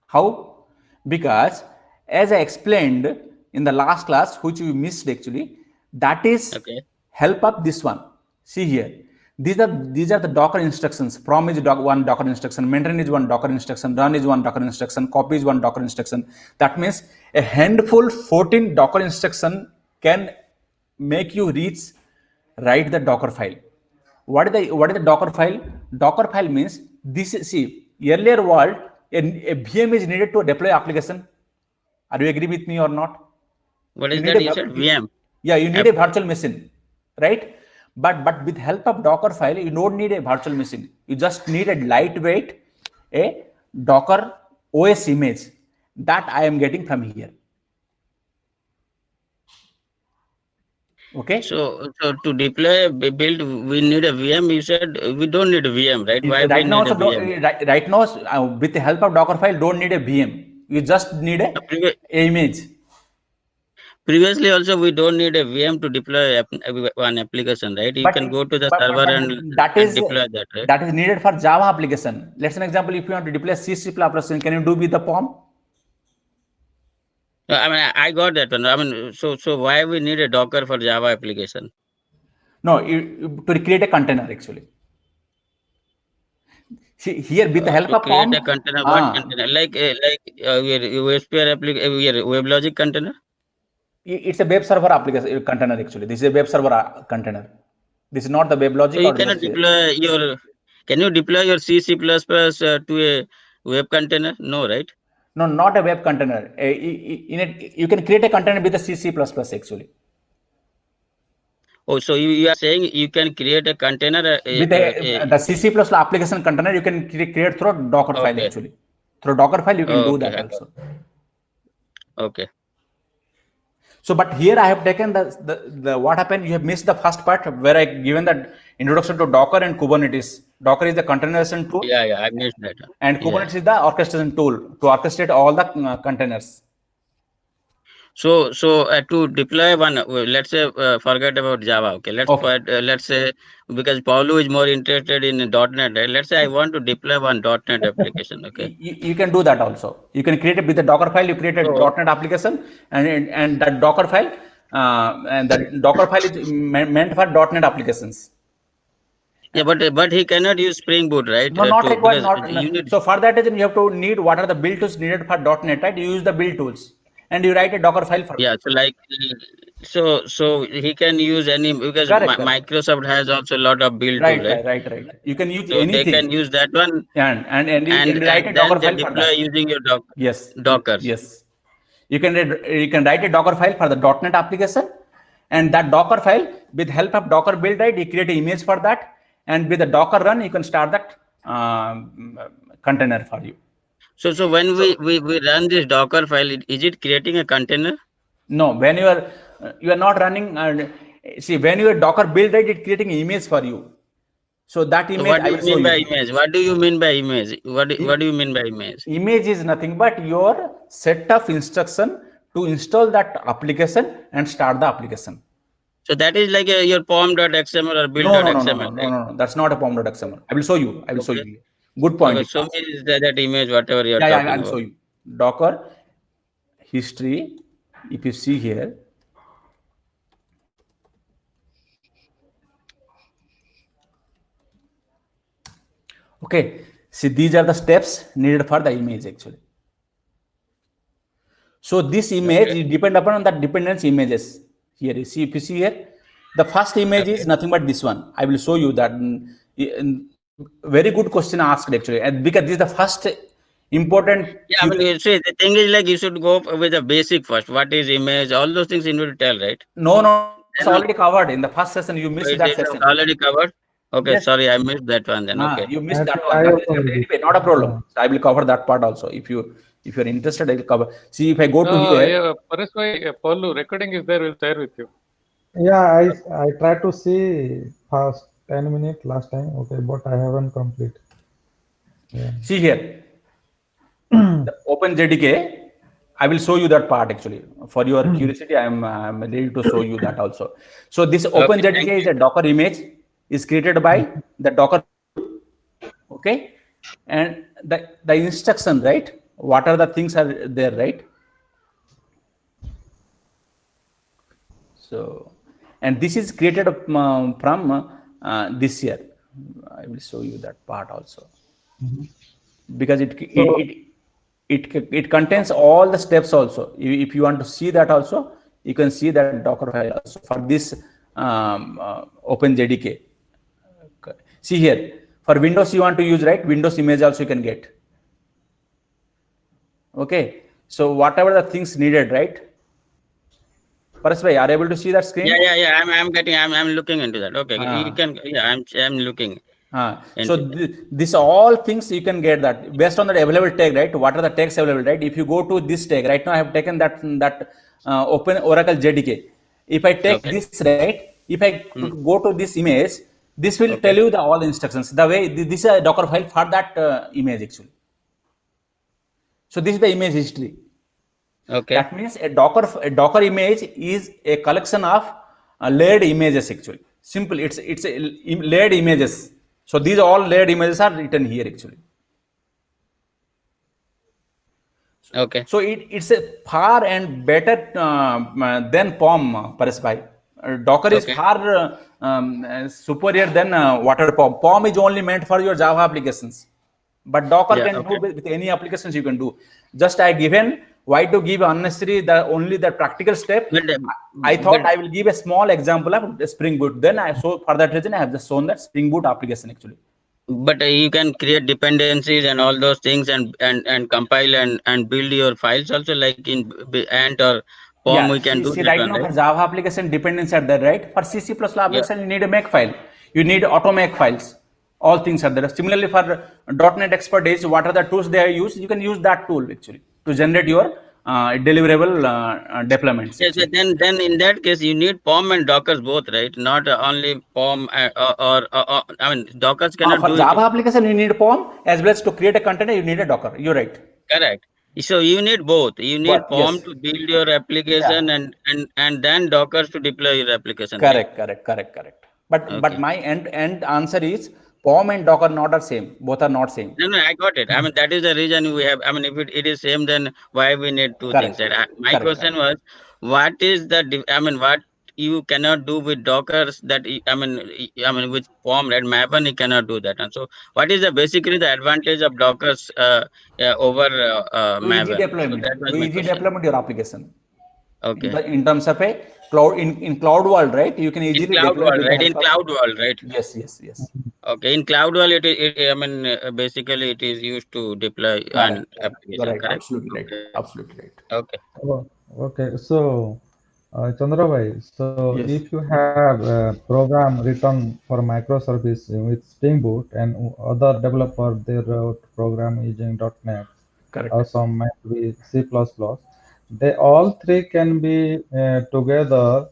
How? Because as I explained in the last class, which you missed actually, That is Okay. help up this one. See here. These are the Docker instructions. Prom is one Docker instruction. Maintain is one Docker instruction. Run is one Docker instruction. Copy is one Docker instruction. That means a handful 14 Docker instruction can make you write the Docker file. What is the Docker file? Docker file means this. See, earlier world, a VM is needed to deploy application. Are you agree with me or not? What is You need that? a You said VM. Yeah, you need a virtual machine, right? But with help of Docker file, you don't need a virtual machine. You just need a lightweight, a Docker OS image that I am getting from here. Okay. So to deploy a build, we need a VM. You said we don't need a VM, right? Why Right we now, need a also, VM? right now, with the help of Docker file, don't need a VM. You just need a image. Previously, also we don't need a VM to deploy one application, right? You can go to the server and deploy that, right? That is needed for Java application. Let's an example. If you want to deploy C application, can you do with the POM? I mean, I got that one. I mean, so why we need a Docker for Java application? No, to create a container actually. See, here with the help of create POM, a container, what container? Like your WebSphere application, your WebLogic container? It's a web server application container actually. This is a web server container. This is not the WebLogic. So you cannot deploy your. Can you deploy your C++ to a web container? No, right? No, not a web container. You can create a container with the C++ actually. Oh, so you are saying you can create a container with the C++ application container, you can create through Docker file actually. Through Docker file, you can do that also. Okay. So, but here I have taken the what happened. You have missed the first part where I given that introduction to Docker and Kubernetes. Docker is the containerization tool. Yeah, I missed that. And Kubernetes is the orchestration tool to orchestrate all the containers. So to deploy one, let's say forget about Java. Okay, let's say because Paulo is more interested in .NET. Right? Let's say I want to deploy one .NET application. Okay, you can do that also. You can create it with the Docker file. You create a .NET application, and that Docker file is meant for .NET applications. Yeah, but he cannot use Spring Boot, right? No, not required. So for that reason, you have to need what are the build tools needed for .NET, right? You use the build tools. And you write a Docker file for so he can use any because Microsoft has also a lot of build tools, right. You can use so anything. They can use that one and write a Docker file for that. Using your Docker. Yes. You can write a Docker file for the .NET application, and that Docker file with help of Docker build, right? You create an image for that, and with the Docker run, you can start that container for you. So when we run this Docker file, is it creating a container? No, when you are not running. See, when you are Docker build, right, it's creating an image for you. So that image. What do you mean by image? What do you mean by image? What do you mean by image? Image is nothing but your set of instruction to install that application and start the application. So that is like your pom.xml or build.xml. No. That's not a pom.xml. I will show you. Good point. Okay, show me that image, whatever you are talking about. I'll show you. Docker history. If you see here, okay. See, these are the steps needed for the image actually. So this image depend upon the dependence images. Here you see, if you see here, the first image is nothing but this one. I will show you that. Very good question asked actually, and because this is the first important. Yeah, I mean, see, the thing is like you should go with the basic first. What is image? All those things you need to tell, right? No, it's already covered in the first session. You missed that session. Already covered. Okay, yes. Sorry, I missed that one. Then okay, you missed that one. Not a problem. I will cover that part also. If you're interested, I will cover. See, if I go to here. Yeah, Paresh, Paulo, recording is there. We'll share with you. Yeah, I tried to see first 10 minutes last time. Okay, but I haven't complete. Yeah. See here, the OpenJDK. I will show you that part actually. For your curiosity, I am ready to show you that also. So this OpenJDK is a Docker image. Is created by the Docker. Okay, and the instruction, right? What are the things are there, right? So And this is created from this year. I will show you that part also, because it contains all the steps also. If you want to see that also, you can see that Docker file also for this OpenJDK. See here, for Windows you want to use, right? Windows image also you can get. Okay, so whatever the things needed, right? Paras bhai, are you able to see that screen? Yeah. I'm looking into that. Okay, you can. Yeah, I'm looking. So this all things you can get that based on the available tag, right? What are the tags available, right? If you go to this tag right now, I have taken that Open Oracle JDK. If I take this, right, if I go to this image, this will tell you all the instructions. The way this is a Docker file for that image actually. So this is the image history. Okay. That means a Docker image is a collection of layered images actually. Simple. It's a layered images. So these all layered images are written here actually. Okay. So it's a far and better than POM, Paras bhai. Docker is far superior than whatever POM. POM is only meant for your Java applications, but Docker can do with any applications you can do. Just I given why to give unnecessary only the practical step. I thought I will give a small example of Spring Boot. Then for that reason I have just shown that Spring Boot application actually. But you can create dependencies and all those things and compile and build your files also, like in Ant or POM. We can do that right one, now right? for Java application dependencies are there, right? For C++ application you need a make file. You need auto make files. All things are there. Similarly for .NET Expert Days, what are the tools they use? You can use that tool actually to generate your deliverable deployments. Yes, then in that case you need POM and Dockers both, right? Not only POM or I mean Dockers cannot for do Java it. application you need POM, as well as to create a container you need a Docker. You're right. Correct. So you need both. You need POM yes. to build your application and then Dockers to deploy your application. Correct. But my end answer is POM and Docker not are same. Both are not same. No, I got it. I mean, that is the reason we have. I mean, if it is same, then why we need two things? Right? My question was, what is the? I mean, what you cannot do with Dockers that I mean with POM, right? Maven you cannot do that. And so, what is basically the advantage of Dockers over Maven? Easy deployment. So that was my Easy question. deployment your application. Okay. In terms of a cloud in cloud world, right? You can easily cloud deploy world, with right? In cloud world, right? Yes. Okay, in cloud world, I mean, basically, it is used to deploy an application. Right. Correct? Absolutely right. Okay. Oh, okay. So, Chandra bhai, so Yes. if you have a program written for microservice with Spring Boot and other developer they wrote program using .NET Correct. or some might be C++, they all three can be together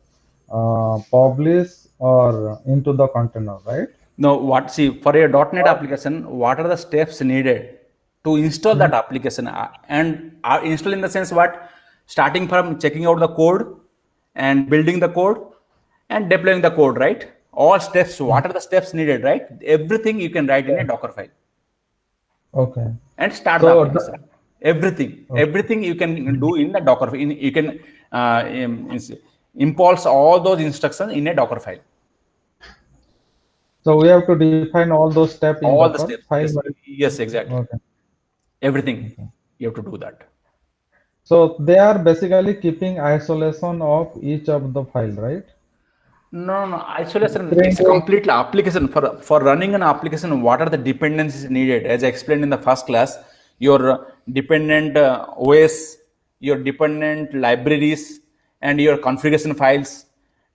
published or into the container, right? Now, for a .NET application, what are the steps needed to install that application? And install in the sense what? Starting from checking out the code and building the code and deploying the code, right? All steps. What are the steps needed, right? Everything you can write in a Docker file. Okay. And start the application. Everything you can do in the Docker. You can impulse all those instructions in a Docker file. So we have to define all those steps in All Docker the steps. file. Yes, exactly. Okay. Everything you have to do that. So they are basically keeping isolation of each of the file, right? No. Isolation. It's completely application for running an application. What are the dependencies needed? As I explained in the first class, your dependent OS, your dependent libraries, and your configuration files,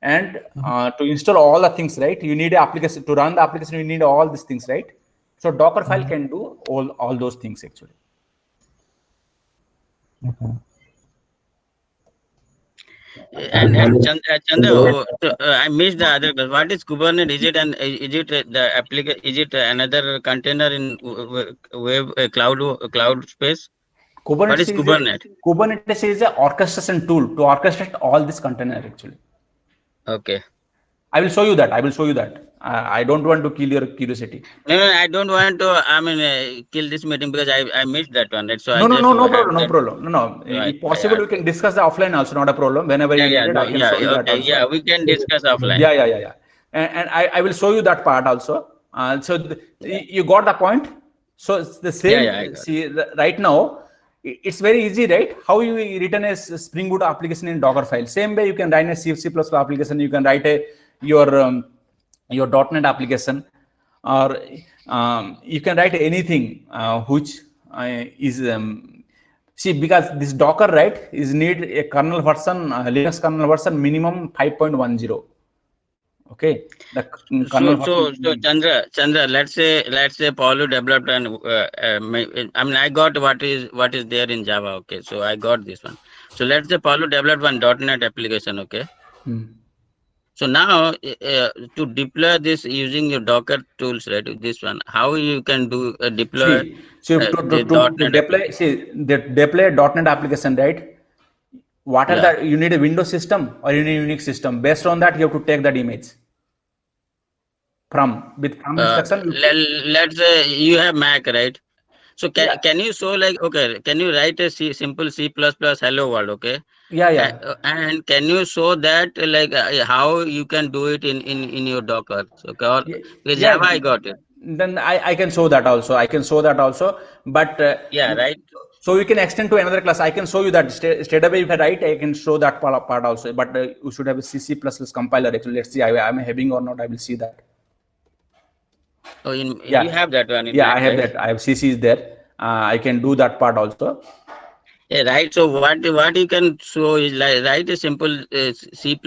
and to install all the things, right? You need an application to run the application. You need all these things, right? So Docker file can do all those things actually. Okay. And Chandra, I missed the other. What is Kubernetes? Is it the application? Is it another container in web cloud space? What is Kubernetes? Kubernetes is an orchestration tool to orchestrate all this container actually. Okay. I will show you that. I don't want to kill your curiosity. No, I don't want to. I mean, kill this meeting because I missed that one. Right? So No, I no, just no, no have problem, no that. problem. No. Right. If possible, we can discuss the offline also, not a problem. Whenever you need it, I can show you that Okay. also. Yeah, we can discuss offline. Yeah. And I will show you that part also. You got the point. So it's the same. Yeah, I got See, right now, it's very easy, right? How you written a Spring Boot application in Docker file. Same way you can write a C++ application. You can write your .NET application, or you can write anything which is see, because this Docker, right, is need a kernel version, Linux kernel version minimum 5.10. Okay, the kernel So Chandra, let's say Paulo developed and I mean I got what is there in Java. Okay, so I got this one. So let's say Paulo developed one .NET application. Okay. So now to deploy this using your Docker tools, right? This one, how you can do deploy so to .NET deploy, deploy a .NET application, right? What are that? You need a Windows system or you need a Unix system. Based on that, you have to take that image from instruction. Let's say you have Mac, right? So can you show like, okay, can you write a simple C++ hello world, okay? Yeah. And can you show that like how you can do it in your Docker? Okay, or with Java I got it. Then I can show that also. But right. So you can extend to another class. I can show you that straight away. If I write, I can show that part also. But you should have a C++ compiler. Actually, let's see. I'm having or not. I will see that. Oh, you have that one. I have that. I have CC is there. I can do that part also. Yeah, right. So what you can show is like write a simple C++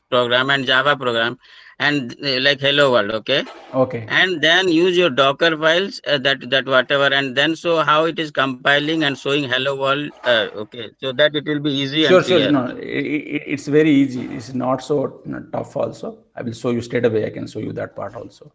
program and Java program, and like hello world, okay? Okay. And then use your Docker files that whatever, and then show how it is compiling and showing hello world. Okay, so that it will be easy and clear. Sure. No, it's very easy. It's not so tough also. I will show you straight away. I can show you that part also.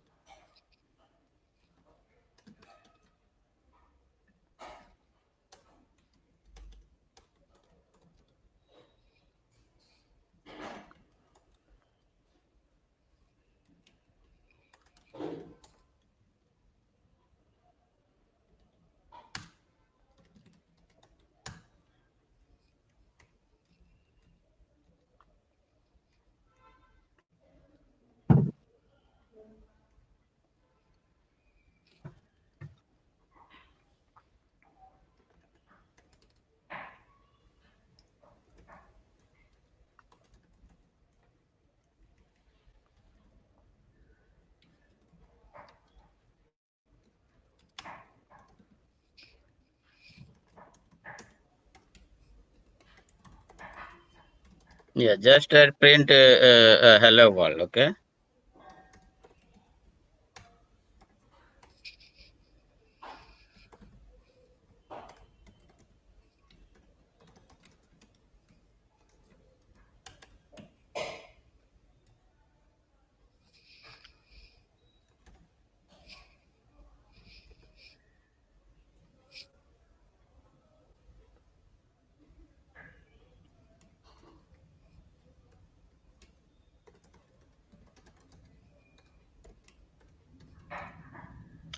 Yeah, just print hello world, okay?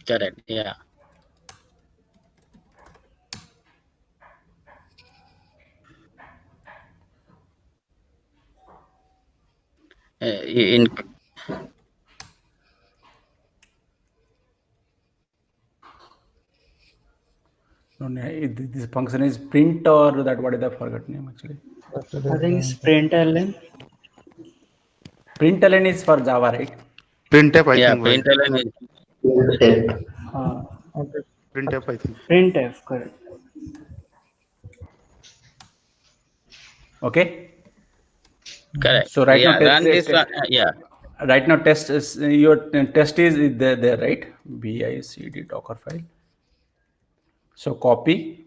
Correct. Yeah. In No, this function is print or that, what is the forgot name actually? I think it's println. Println is for Java, right? Printf, I think. println is Printf, I think. Printf, correct. Okay. correct. So right now, run this one. Right now, test is your test is there, right? BICD Docker file. So copy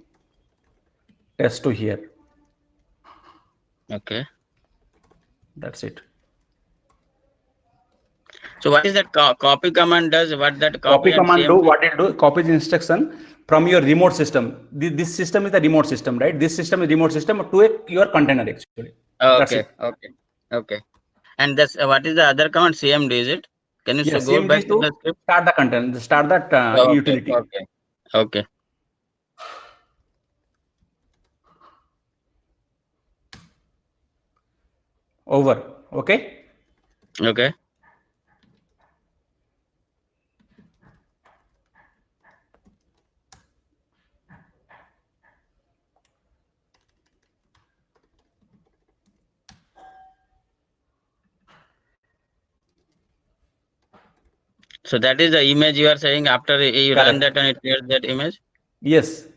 test to here. Okay. That's it. So what is that copy command does? What that Copy and command same do what it do? Copy the instruction from your remote system. This system is the remote system, right? This system is remote system to your container actually. That's Okay. it. Okay. And that's what is the other command? CMD, is it? Can you Yes, go CMD back is to to the script? start the content, start that Okay, utility. okay. Over. Okay. Okay. So that is the image you are saying after you run Correct. that and it creates that image? Yes.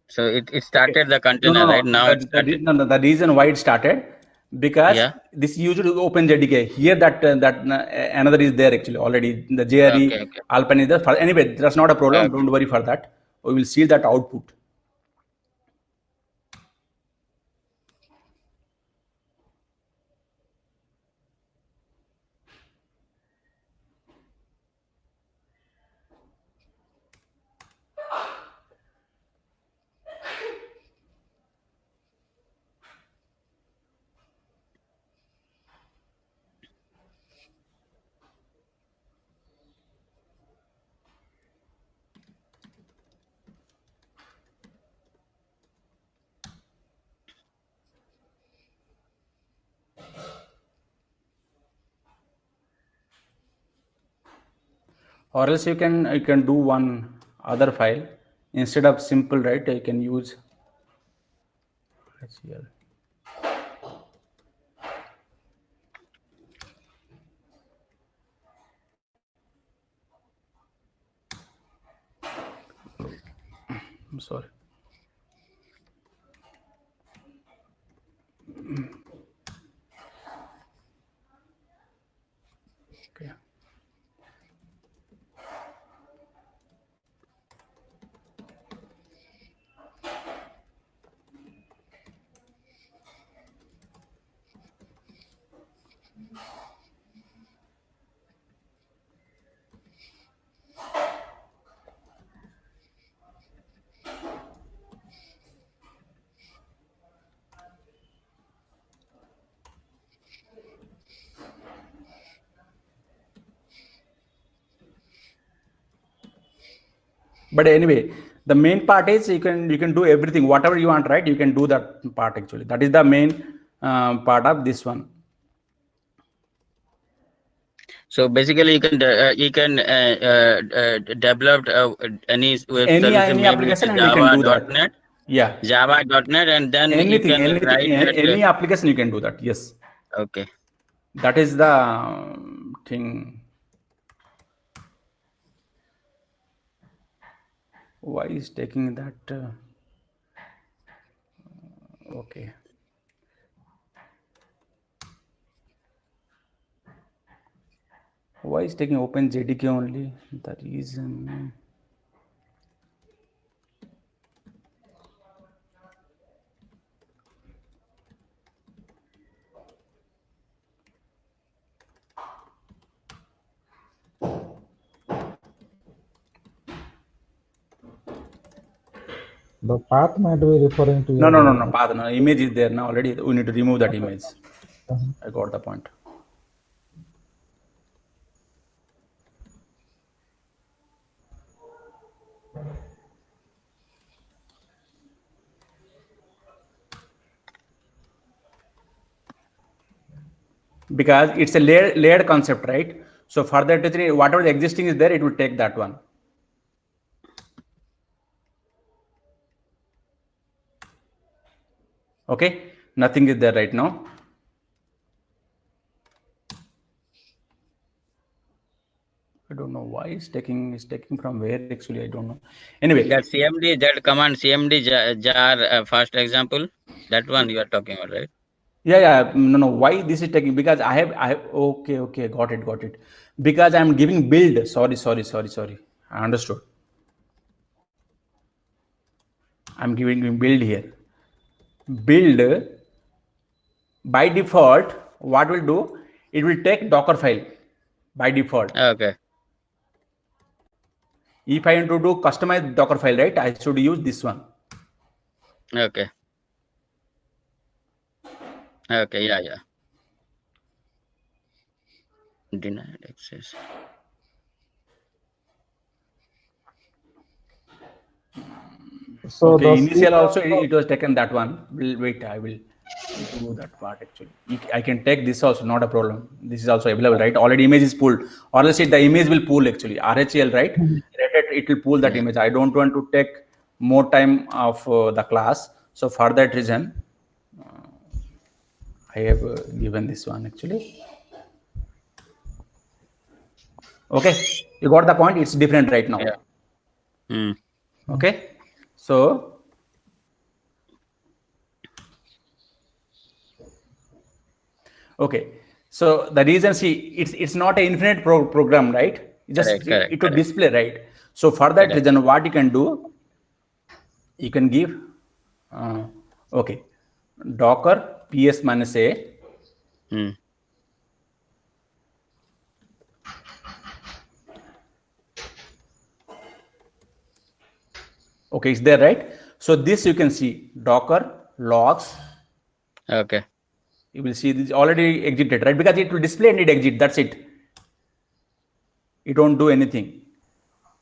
So it started the No, container, no, no. right? Now it started. The reason why it started, because Yeah. this usually OpenJDK. Here that another is there actually already. The JRE Okay. Alpine is there. Anyway, that's not a problem. Okay. Don't worry for that. We will see that output. Or else you can do one other file instead of simple, right? You can use. Let's see here. I'm sorry. Okay. But anyway, the main part is you can do everything, whatever you want, right? You can do that part actually. That is the main part of this one. So basically, you can develop any web service Any maybe with application and you can do that. Java.net. Yeah. Java.net, and then you can write that. Any application you can do that. Yes. Okay. That is the thing. Why is taking that? Okay. Why is taking OpenJDK only? The reason. The path might be referring to No, your path. No, image is there now already. We need to remove that image. I got the point. Because it's a layered concept, right? So for that, whatever the existing is there, it will take that one. Okay, nothing is there right now. I don't know why it's taking from where actually, I don't know. Anyway, That CMD, that command CMD jar first example, that one you are talking about, right? yeah, no, why this is taking, because I have okay, got it, because I'm giving build. Sorry, I understood. I'm giving build here. Build by default, what will do, it will take Docker file by default. Okay. If I want to do customized Docker file, right, I should use this one. Okay. Okay. Yeah. Denied access. So Okay, the initial also C++, it was taken that one. Wait, I will do that part actually. I can take this also, not a problem. This is also available, right? Already image is pulled. Or else the image will pull actually. RHEL, right? It will pull that Yeah. image. I don't want to take more time of the class. So for that reason, I have given this one actually. Okay, you got the point. It's different right now. Yeah. Okay, so okay, so the reason, see, it's not an infinite program, right? Just Correct. it to display, right? So for that Correct. reason, what you can do, you can give okay, Docker ps minus a. Okay, it's there, right? So this you can see Docker logs. Okay. You will see this already exited, right? Because it will display and it exit. That's it. It won't do anything.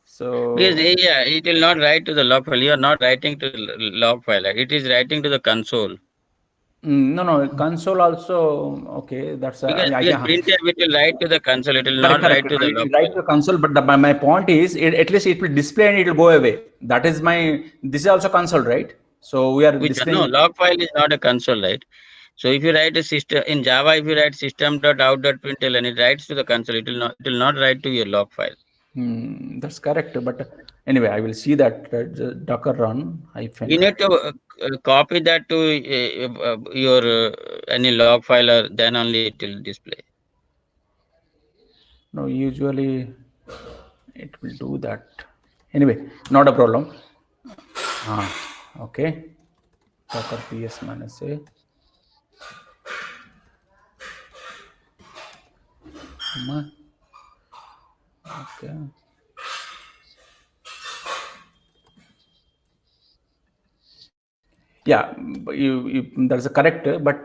So Because it will not write to the log file. You are not writing to the log file. It is writing to the console. no, console also. Okay, that's Because yeah. printf it will write to the console. It will not Correct. write to the log Right file. to console, but my point is, at least it will display and it will go away. That is my. This is also console, right? So we are displaying. Log file is not a console, right? So if you write a system in Java, if you write system.out.println, it writes to the console. It will not write to your log file. That's correct. But anyway, I will see that Docker run hyphen. You need to copy that to your any log file, or then only it will display. No, usually it will do that. Anyway, not a problem. Okay. Docker ps minus a. Okay. Yeah, that's correct, but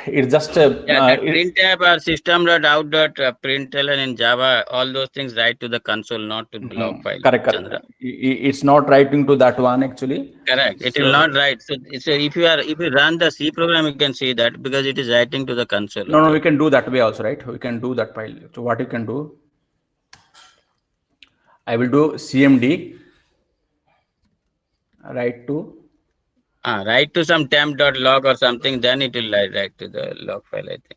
it's just printf or system.out.println in Java, all those things write to the console, not to the log file. Correct. It's not writing to that one actually. Correct. It will not write. So if you run the C program, you can see that because it is writing to the console. No, we can do that way also, right? We can do that file. So what you can do, I will do cmd write to some temp.log or something, then it will write to the log file, I think.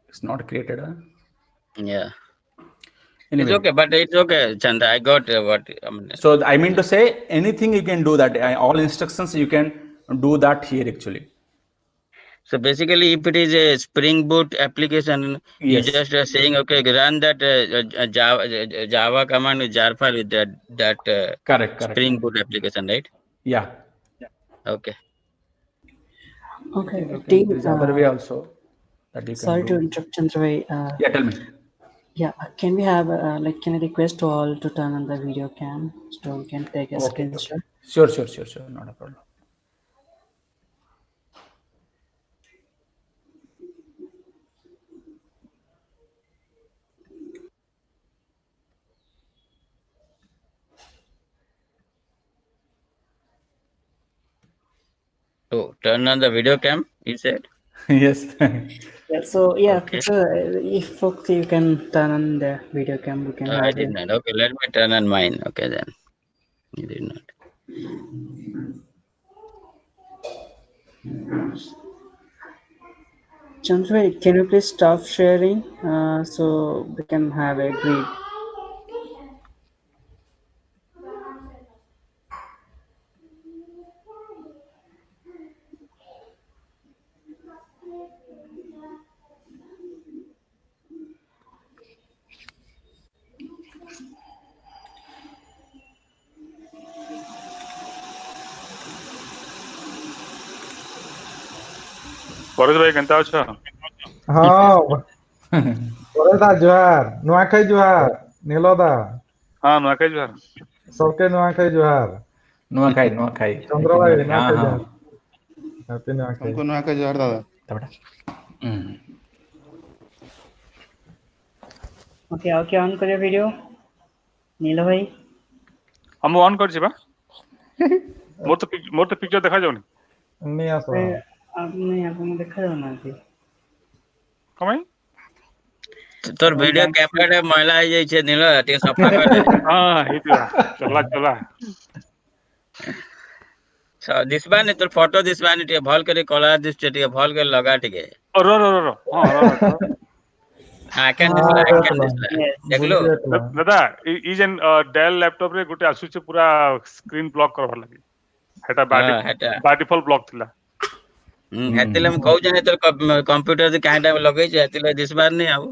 It's not created. Yeah. Anyway. It's okay, but it's okay, Chanda. I got what I mean. So I mean to say, anything you can do that. All instructions you can do that here actually. So basically, if it is a Spring Boot application, yes. You just saying, okay, run that Java command with jar file with that correct. Spring Boot application, right? Yeah. Okay. Okay. There is other way also that you can Sorry to interrupt, Chandravai. Yeah, tell me. Yeah, can we have can I request to all to turn on the video cam so we can take a screenshot? Sure. Not a problem. So turn on the video cam, you said? Yes. Yeah, so yeah, Okay. so if folks you can turn on the video cam, we can have I did not. Okay, let me turn on mine. Okay, then. You did not. Chandra, can you please stop sharing so we can have a grid? Paresh ଭାଇ କେନ୍ତା ଅଛ? हाँ दा जोहार नुआखाई जोहार नीलो दा ହଁ ନୂଆଖାଇ ଜୁହାର। सबके नुआखाई जोहार Nuakai. चंद्र भाई नुआखाई हाँ जोहार हैप्पी नुआखाई तुमको नुआ का जोहार दादा। Okay, on करियो वीडियो नीलो भाई। ମୁଁ ଅନ୍ କରିଛି ବା। ମୋର ତ ପିକ୍ଚର ଦେଖା ଯାଉନି। नहीं आसो आपने देखा जाना थी। କଣ ପାଇଁ? ତୋର ଭିଡିଓ କ୍ୟାପଚର ମଇଳା ହେଇଯାଇଛି ନୀଳ ଟିକେ ସଫା କରେ। ହଁ ହେଇଥିଲା ଚଲା। ଦିଶବାନି ତୋର ଫଟୋ ଦିଶବାନି ଟିକେ ଭଲ କରି କଳା ଦିଶୁଛି ଟିକେ ଭଲ କରି ଲଗା ଟିକେ। ର ଆକେନ ଦିଶଲା ଦେଖିଲୁ। ଦାଦା ଇ ଯେନ୍ ଡେଲ୍ ଲ୍ୟାପଟପ୍ ରେ ଗୋଟେ ଆସୁଛି ପୁରା ସ୍କ୍ରିନ୍ ବ୍ଲକ୍ କରବାର ଲାଗି। ହେଟା ବାଇ ଡିଫଲ୍ଟ ବ୍ଲକ୍ ଥିଲା। ହେତିଲେ ମୁଁ କହୁଛି ତୋର କମ୍ପ୍ୟୁଟର କାହିଁଟା ଲଗେଇଛି ହେତିଲେ ଦିଶବାରନି ଆଉ।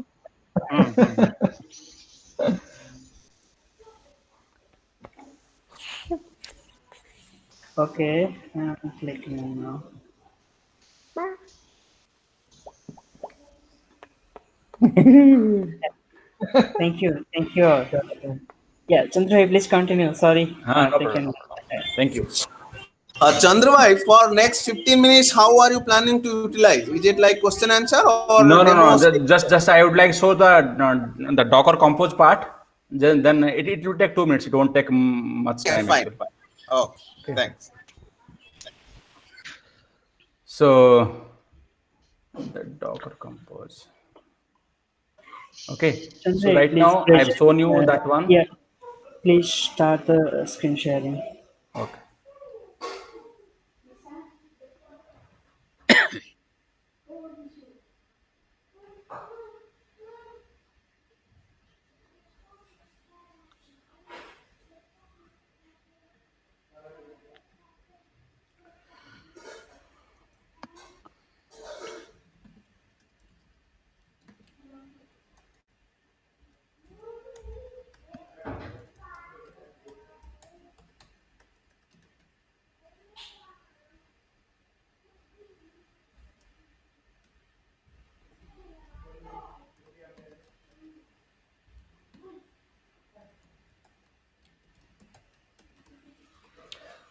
Okay, I'm clicking now. Thank you. Yeah, Chandra, please continue. Sorry. No problem. Thank you. Chandra bhai, for next 15 minutes, how are you planning to utilize? Is it like question answer or No. demo? Just I would like show the Docker Compose part. Then it will take 2 minutes. It won't take much time. Fine. Okay, thanks. So the Docker Compose. Okay. Chandra, So right please now I have shown you that one. Yeah. Please start the screen sharing. Okay.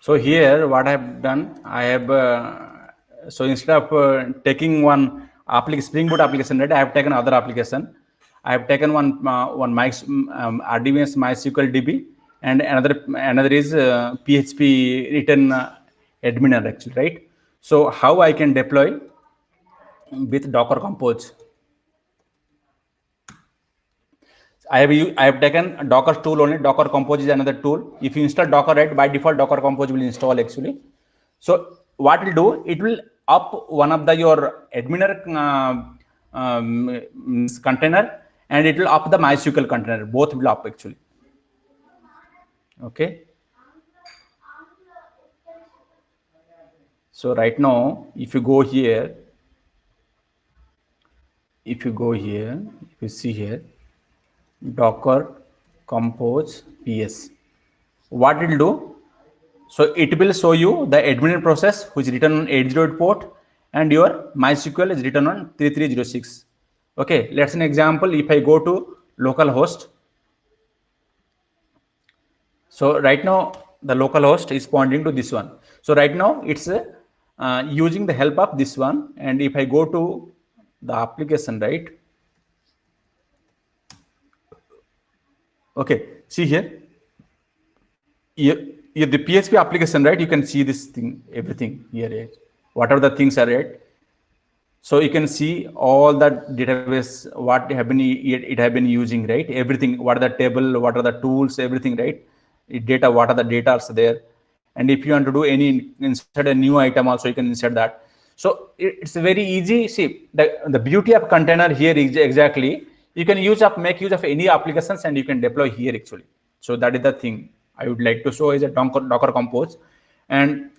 So here what I have done, I have so instead of taking one Spring Boot application, right, I have taken other application. I have taken one RDBMS MySQL DB, and another is PHP written admin actually, right? So how I can deploy with Docker Compose? I have taken Docker tool only. Docker Compose is another tool. If you install Docker, right, by default Docker Compose will install actually. So what it will do, it will up one of your admin container, and it will up the MySQL container. Both will up actually. Okay. So right now, if you go here, if you see here, Docker Compose PS, what it will do? So it will show you the admin process which is written on 808 port, and your MySQL is written on 3306. Okay, let's an example. If I go to localhost, so right now the localhost is pointing to this one. So right now it's using the help of this one, and if I go to the application, right? Okay, see here. The PHP application, right? You can see this thing, everything here, right? Whatever the things are, right? So you can see all that database, what it have been using, right? Everything, what are the table, what are the tools, everything, right? Data, what are the data there? And if you want to do any insert a new item, also you can insert that. So it's very easy. See, the beauty of container here is exactly you can make use of any applications and you can deploy here actually. So that is the thing I would like to show is a Docker Compose. And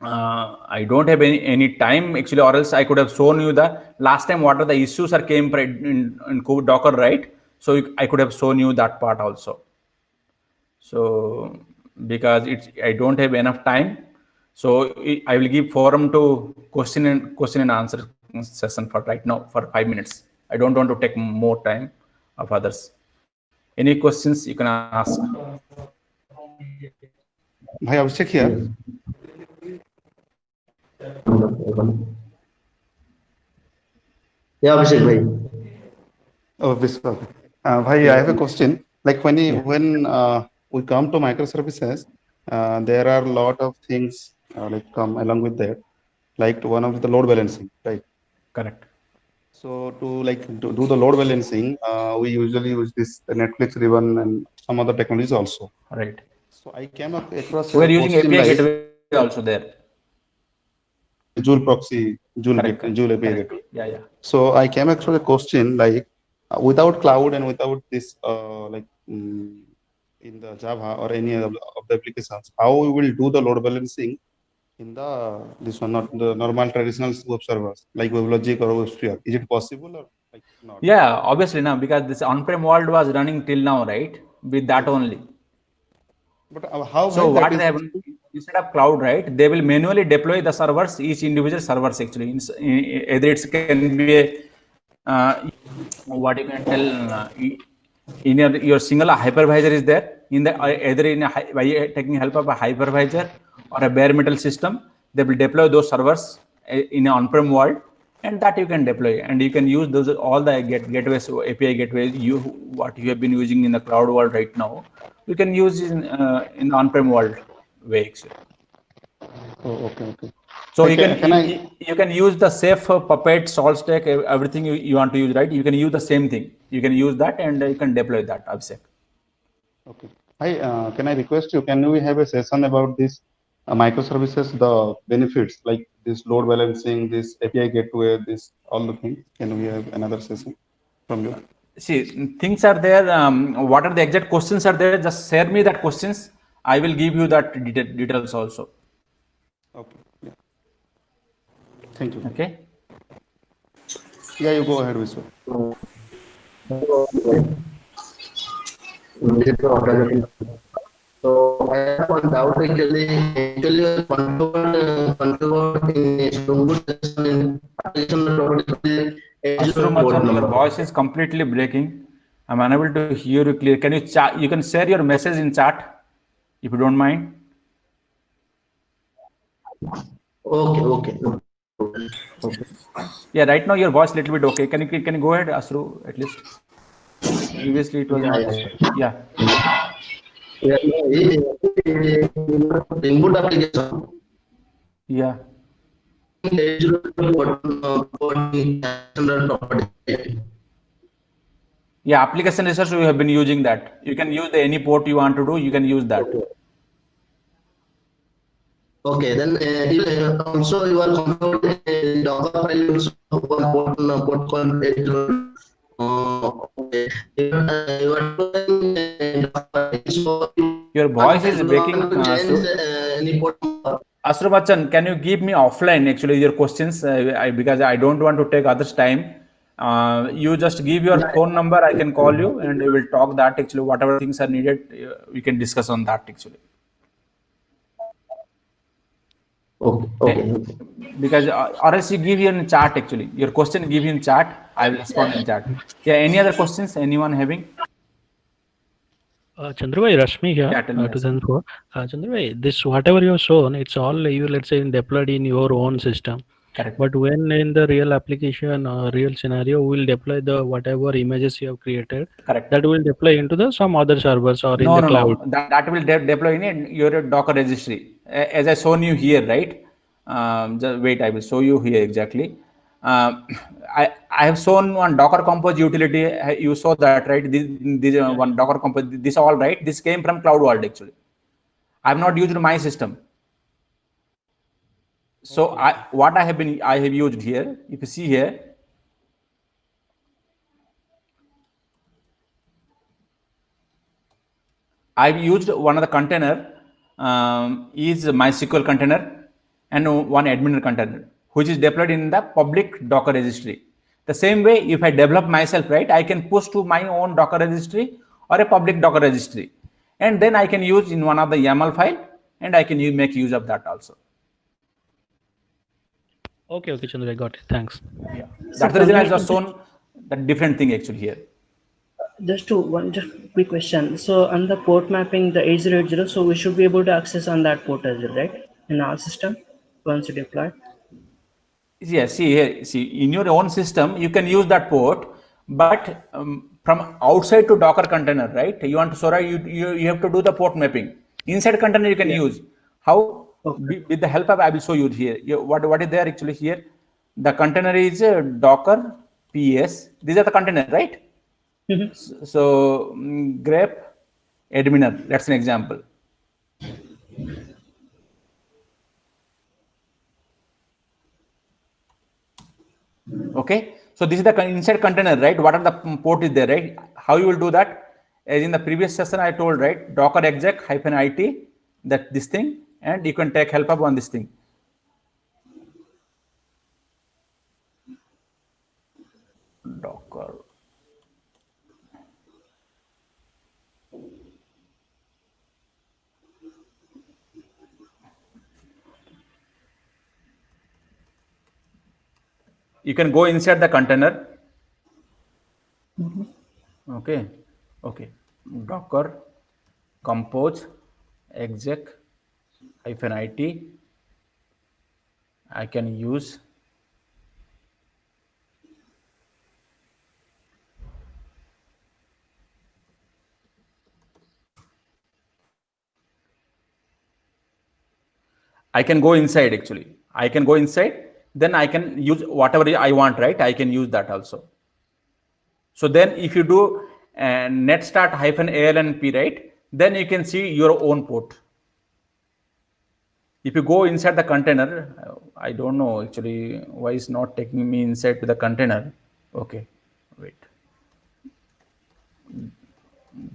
I don't have any time actually, or else I could have shown you the last time what are the issues are came in Docker, right? So I could have shown you that part also. So because I don't have enough time, so I will give forum to question and answer session for right now for 5 minutes. I don't want to take more time of others. Any questions you can ask? Bhai Abhishek here. Yeah, Abhishek bhai. Oh, Vishwa. Bhai, I have a question. Like when we come to microservices, there are a lot of things like come along with that. Like one of the load balancing, right? Correct. So to do the load balancing, we usually use this Netflix Ribbon and some other technologies also. Right. So I came across. We're using API gateway also there. Joule proxy, Joule API gateway. Yeah. So I came across a question like without cloud and without this in the Java or any of the applications, how we will do the load balancing in not the normal traditional web servers like WebLogic or WebSphere? Is it possible or like not? Yeah, obviously now because this on-prem world was running till now, right? With that only. But how? So what they have instead of cloud, right? They will manually deploy the servers, each individual servers actually. Either it can be a what you can tell in your single hypervisor is there in the either by taking help of a hypervisor or a bare metal system. They will deploy those servers in an on-prem world, and that you can deploy, and you can use those all the gateways, API gateways what you have been using in the cloud world right now. You can use in the on-prem world way actually. Oh, okay. So you can use the safe Puppet, SaltStack, everything you want to use, right? You can use the same thing. You can use that and you can deploy that. Abhishek. Okay. Can I request you? Can we have a session about this microservices, the benefits like this load balancing, this API gateway, this all the things? Can we have another session from you? See, things are there. What are the exact questions are there? Just share me that questions. I will give you that details also. Okay. Yeah. Thank you. Okay. Yeah, you go ahead, Vishwa. So I have one doubt actually your voice is completely breaking. I'm unable to hear you clear. Can you chat? You can share your message in chat if you don't mind. Okay. Yeah, right now your voice little bit okay. Can you go ahead, Asru, at least? Previously it was yeah. Input application. Yeah. Yeah, application research we have been using that. You can use any port you want to do. You can use that. Okay, then also you are comfortable Docker file also port called okay. Your voice is breaking. Asru Bachchan, can you give me offline actually your questions because I don't want to take others' time. You just give your phone number. I can call you and we will talk that actually. Whatever things are needed, we can discuss on that actually. Okay. Because or else you give you in chat actually. Your question give you in chat. I will respond in chat. Yeah. Any other questions? Anyone having? Chandravai, Rashmi here. Yeah, 2004. Chandravai, this whatever you have shown, it's all you let's say deployed in your own system. Correct. But when in the real application or real scenario, we will deploy the whatever images you have created. Correct. That will deploy into the some other servers or in the cloud. No. That will deploy in your Docker registry. As I shown you here, right? Just wait, I will show you here exactly. I have shown one Docker Compose utility. You saw that, right? This one Docker Compose. This all right. This came from Cloud World actually. I have not used my system. So what I have used here, if you see here, I've used one of the container is MySQL container and one admin container, which is deployed in the public Docker registry. The same way, if I develop myself, right, I can push to my own Docker registry or a public Docker registry, and then I can use in one of the YAML file, and I can make use of that also. Okay, Chandru, I got it. Thanks. Yeah, that's the reason I just shown the different thing actually here. Just quick question. So on the port mapping, the 8080, so we should be able to access on that port as well, right? In our system, once you deploy. Yeah, see here, see in your own system, you can use that port, but from outside to Docker container, right? You want to Sora, you have to do the port mapping. Inside container you can use. How? Okay. With the help of I will show you here. What is there actually here? The container is Docker PS. These are the container, right? Mm-hmm. So grep adminer. That's an example. Okay, so this is the inside container, right? What are the port is there, right? How you will do that? As in the previous session I told, right? Docker exec -it, that this thing, and you can take help of on this thing. Docker. You can go inside the container. Mm-hmm. Okay. Docker compose exec -it. I can use I can go inside actually. I can go inside, then I can use whatever I want, right? I can use that also. So then if you do netstart -alnp, right? Then you can see your own port. If you go inside the container, I don't know actually why it's not taking me inside to the container. Okay, wait.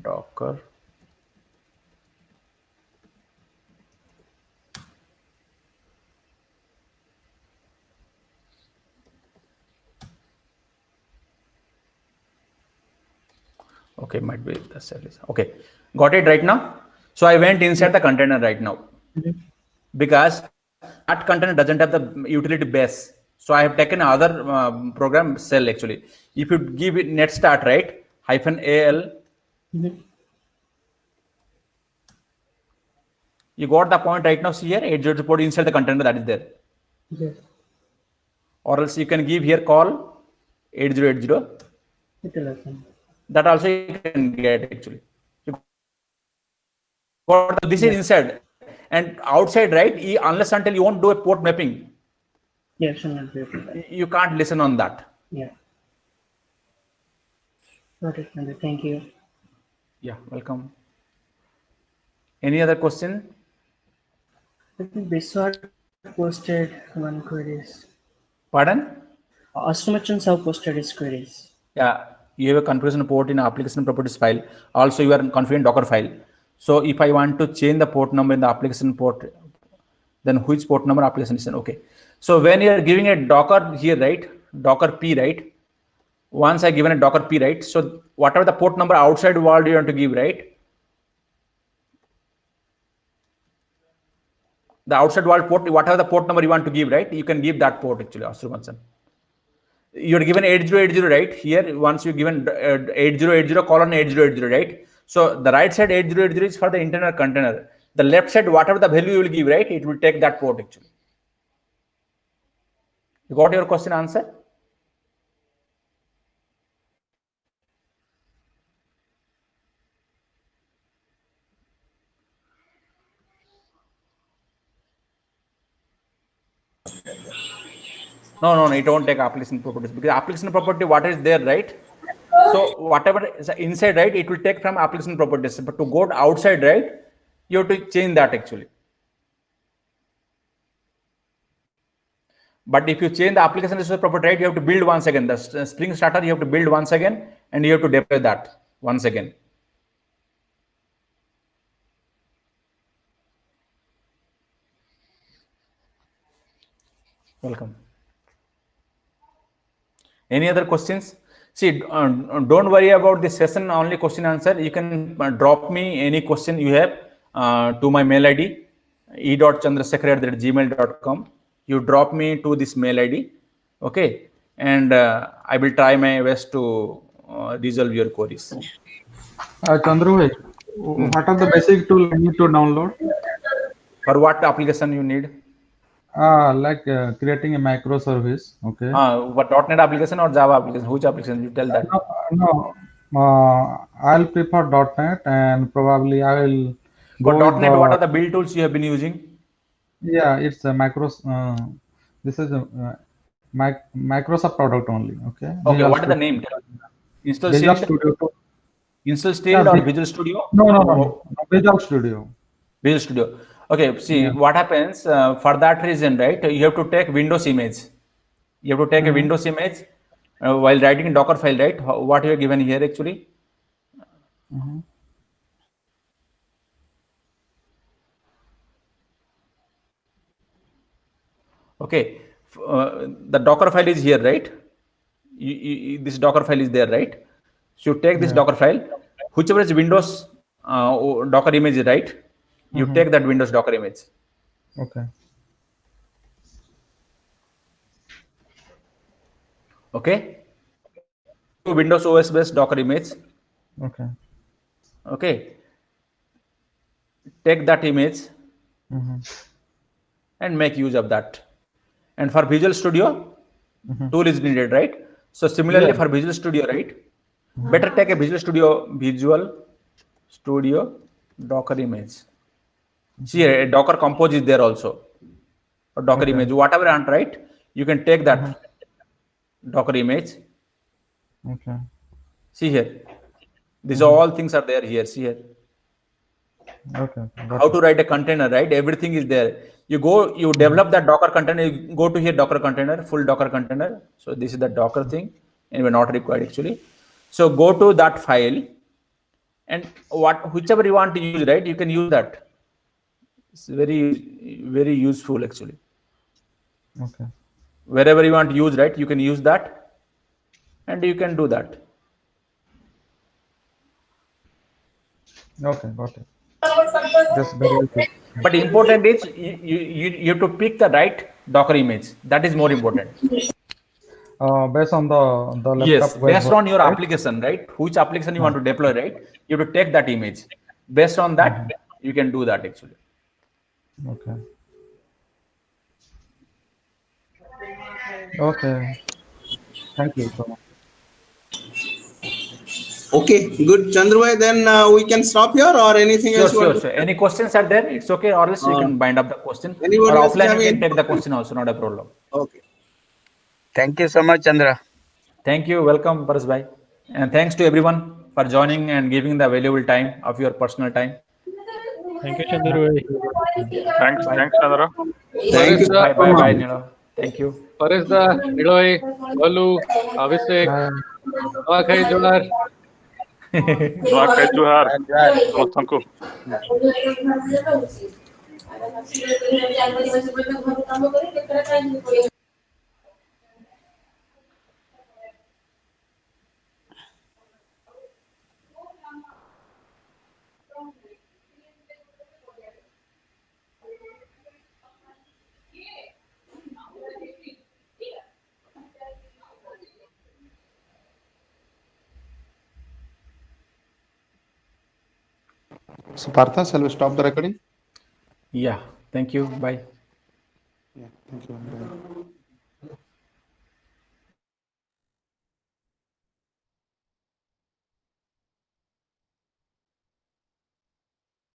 Docker. Okay, might be the cell is okay. Got it right now. So I went inside the container right now because that container doesn't have the utility base. So I have taken other program cell actually. If you give it netstart, right, -al, you got the point right now. See here, 800 port inside the container that is there. Yes. Or else you can give here call 8080. That also you can get actually. This is inside and outside, right? Unless until you won't do a port mapping, yes, you can't listen on that. Yeah. Got it. Thank you. Yeah, welcome. Any other question? I think Biswar posted one queries. Pardon? Asumachans have posted his queries. Yeah, you have a configuration port in application properties file. Also, you are configuring Docker file. So if I want to change the port number in the application port, then which port number application is? Okay. So when you are giving a Docker here, right? Docker P, right? Once I given a Docker P, right? So whatever the port number outside world you want to give, right? The outside world port, whatever the port number you want to give, right? You can give that port actually, Asrumansan. You're given 8080, right? Here, once you given 8080:8080, right? So the right side 8080 is for the internal container. The left side, whatever the value you will give, right? It will take that port actually. You got your question answer? No, it won't take application properties because application property, what is there, right? So whatever is inside, right, it will take from application properties. But to go outside, right, you have to change that actually. But if you change the application resource property, right, you have to build once again. The Spring Starter, you have to build once again, and you have to deploy that once again. Welcome. Any other questions? See, don't worry about the session only question answer. You can drop me any question you have to my mail ID e.chandrasekhar@gmail.com. You drop me to this mail ID, okay, and I will try my best to resolve your queries. Chandru, what are the basic tools I need to download? For what application you need? Like creating a microservice. Okay. What .NET application or Java application? Which application? You tell that. No. I'll prefer .NET, and probably I will For go with .NET, what are the. the build tools you have been using? Yeah, it's a this is a Microsoft product only. Okay. Okay, Visual what is the Studio. name? Install Visual Shield? Studio. Install Shield Yeah, or Visual Studio? No. Visual Studio. Visual Studio. Okay, see Yeah. what happens for that reason, right? You have to take Windows image. You have to take a Windows image while writing Docker file, right? What you have given here actually. Okay, the Docker file is here, right? This Docker file is there, right? So you take this Docker file, whichever is Windows Docker image, right? You take that Windows Docker image. Okay. Okay. Windows OS based Docker image. Okay. Okay. Take that image and make use of that. And for Visual Studio, tool is needed, right? So similarly for Visual Studio, right? Better take a Visual Studio Docker image. See, a Docker Compose is there also. Or Docker image, whatever you want, right? You can take that Docker image. Okay. See here. These all things are there here. See here. Okay. How to write a container, right? Everything is there. You go, you develop that Docker container, you go to here Docker container, full Docker container. So this is the Docker thing, and we're not required actually. So go to that file, and whichever you want to use, right? You can use that. It's very, very useful actually. Okay. Wherever you want to use, right? You can use that, and you can do that. Okay, got it. That's very good. But important is you have to pick the right Docker image. That is more important. Based on the laptop. Yes, based on your application, right? Which application you want to deploy, right? You have to take that image. Based on that, you can do that actually. Okay. Okay. Thank you so much. Okay, good. Chandru, then we can stop here, or anything else? Sure. Any questions are there? It's okay, or else you can bind up the question. Or offline, you can take the question also, not a problem. Okay. Thank you so much, Chandra. Thank you. Welcome, Paras bhai. And thanks to everyone for joining and giving the valuable time of your personal time. Thank you, Chandru. Thanks, Chandra. Thank you. Bye, Nilo. Thank you. Parisda, Niloy, Balu, Abhishek, Noakhai Johar. Noakhai Johar. ସମସ୍ତଙ୍କୁ So Partha, shall we stop the recording? Yeah. Thank you. Bye. Yeah, thank you.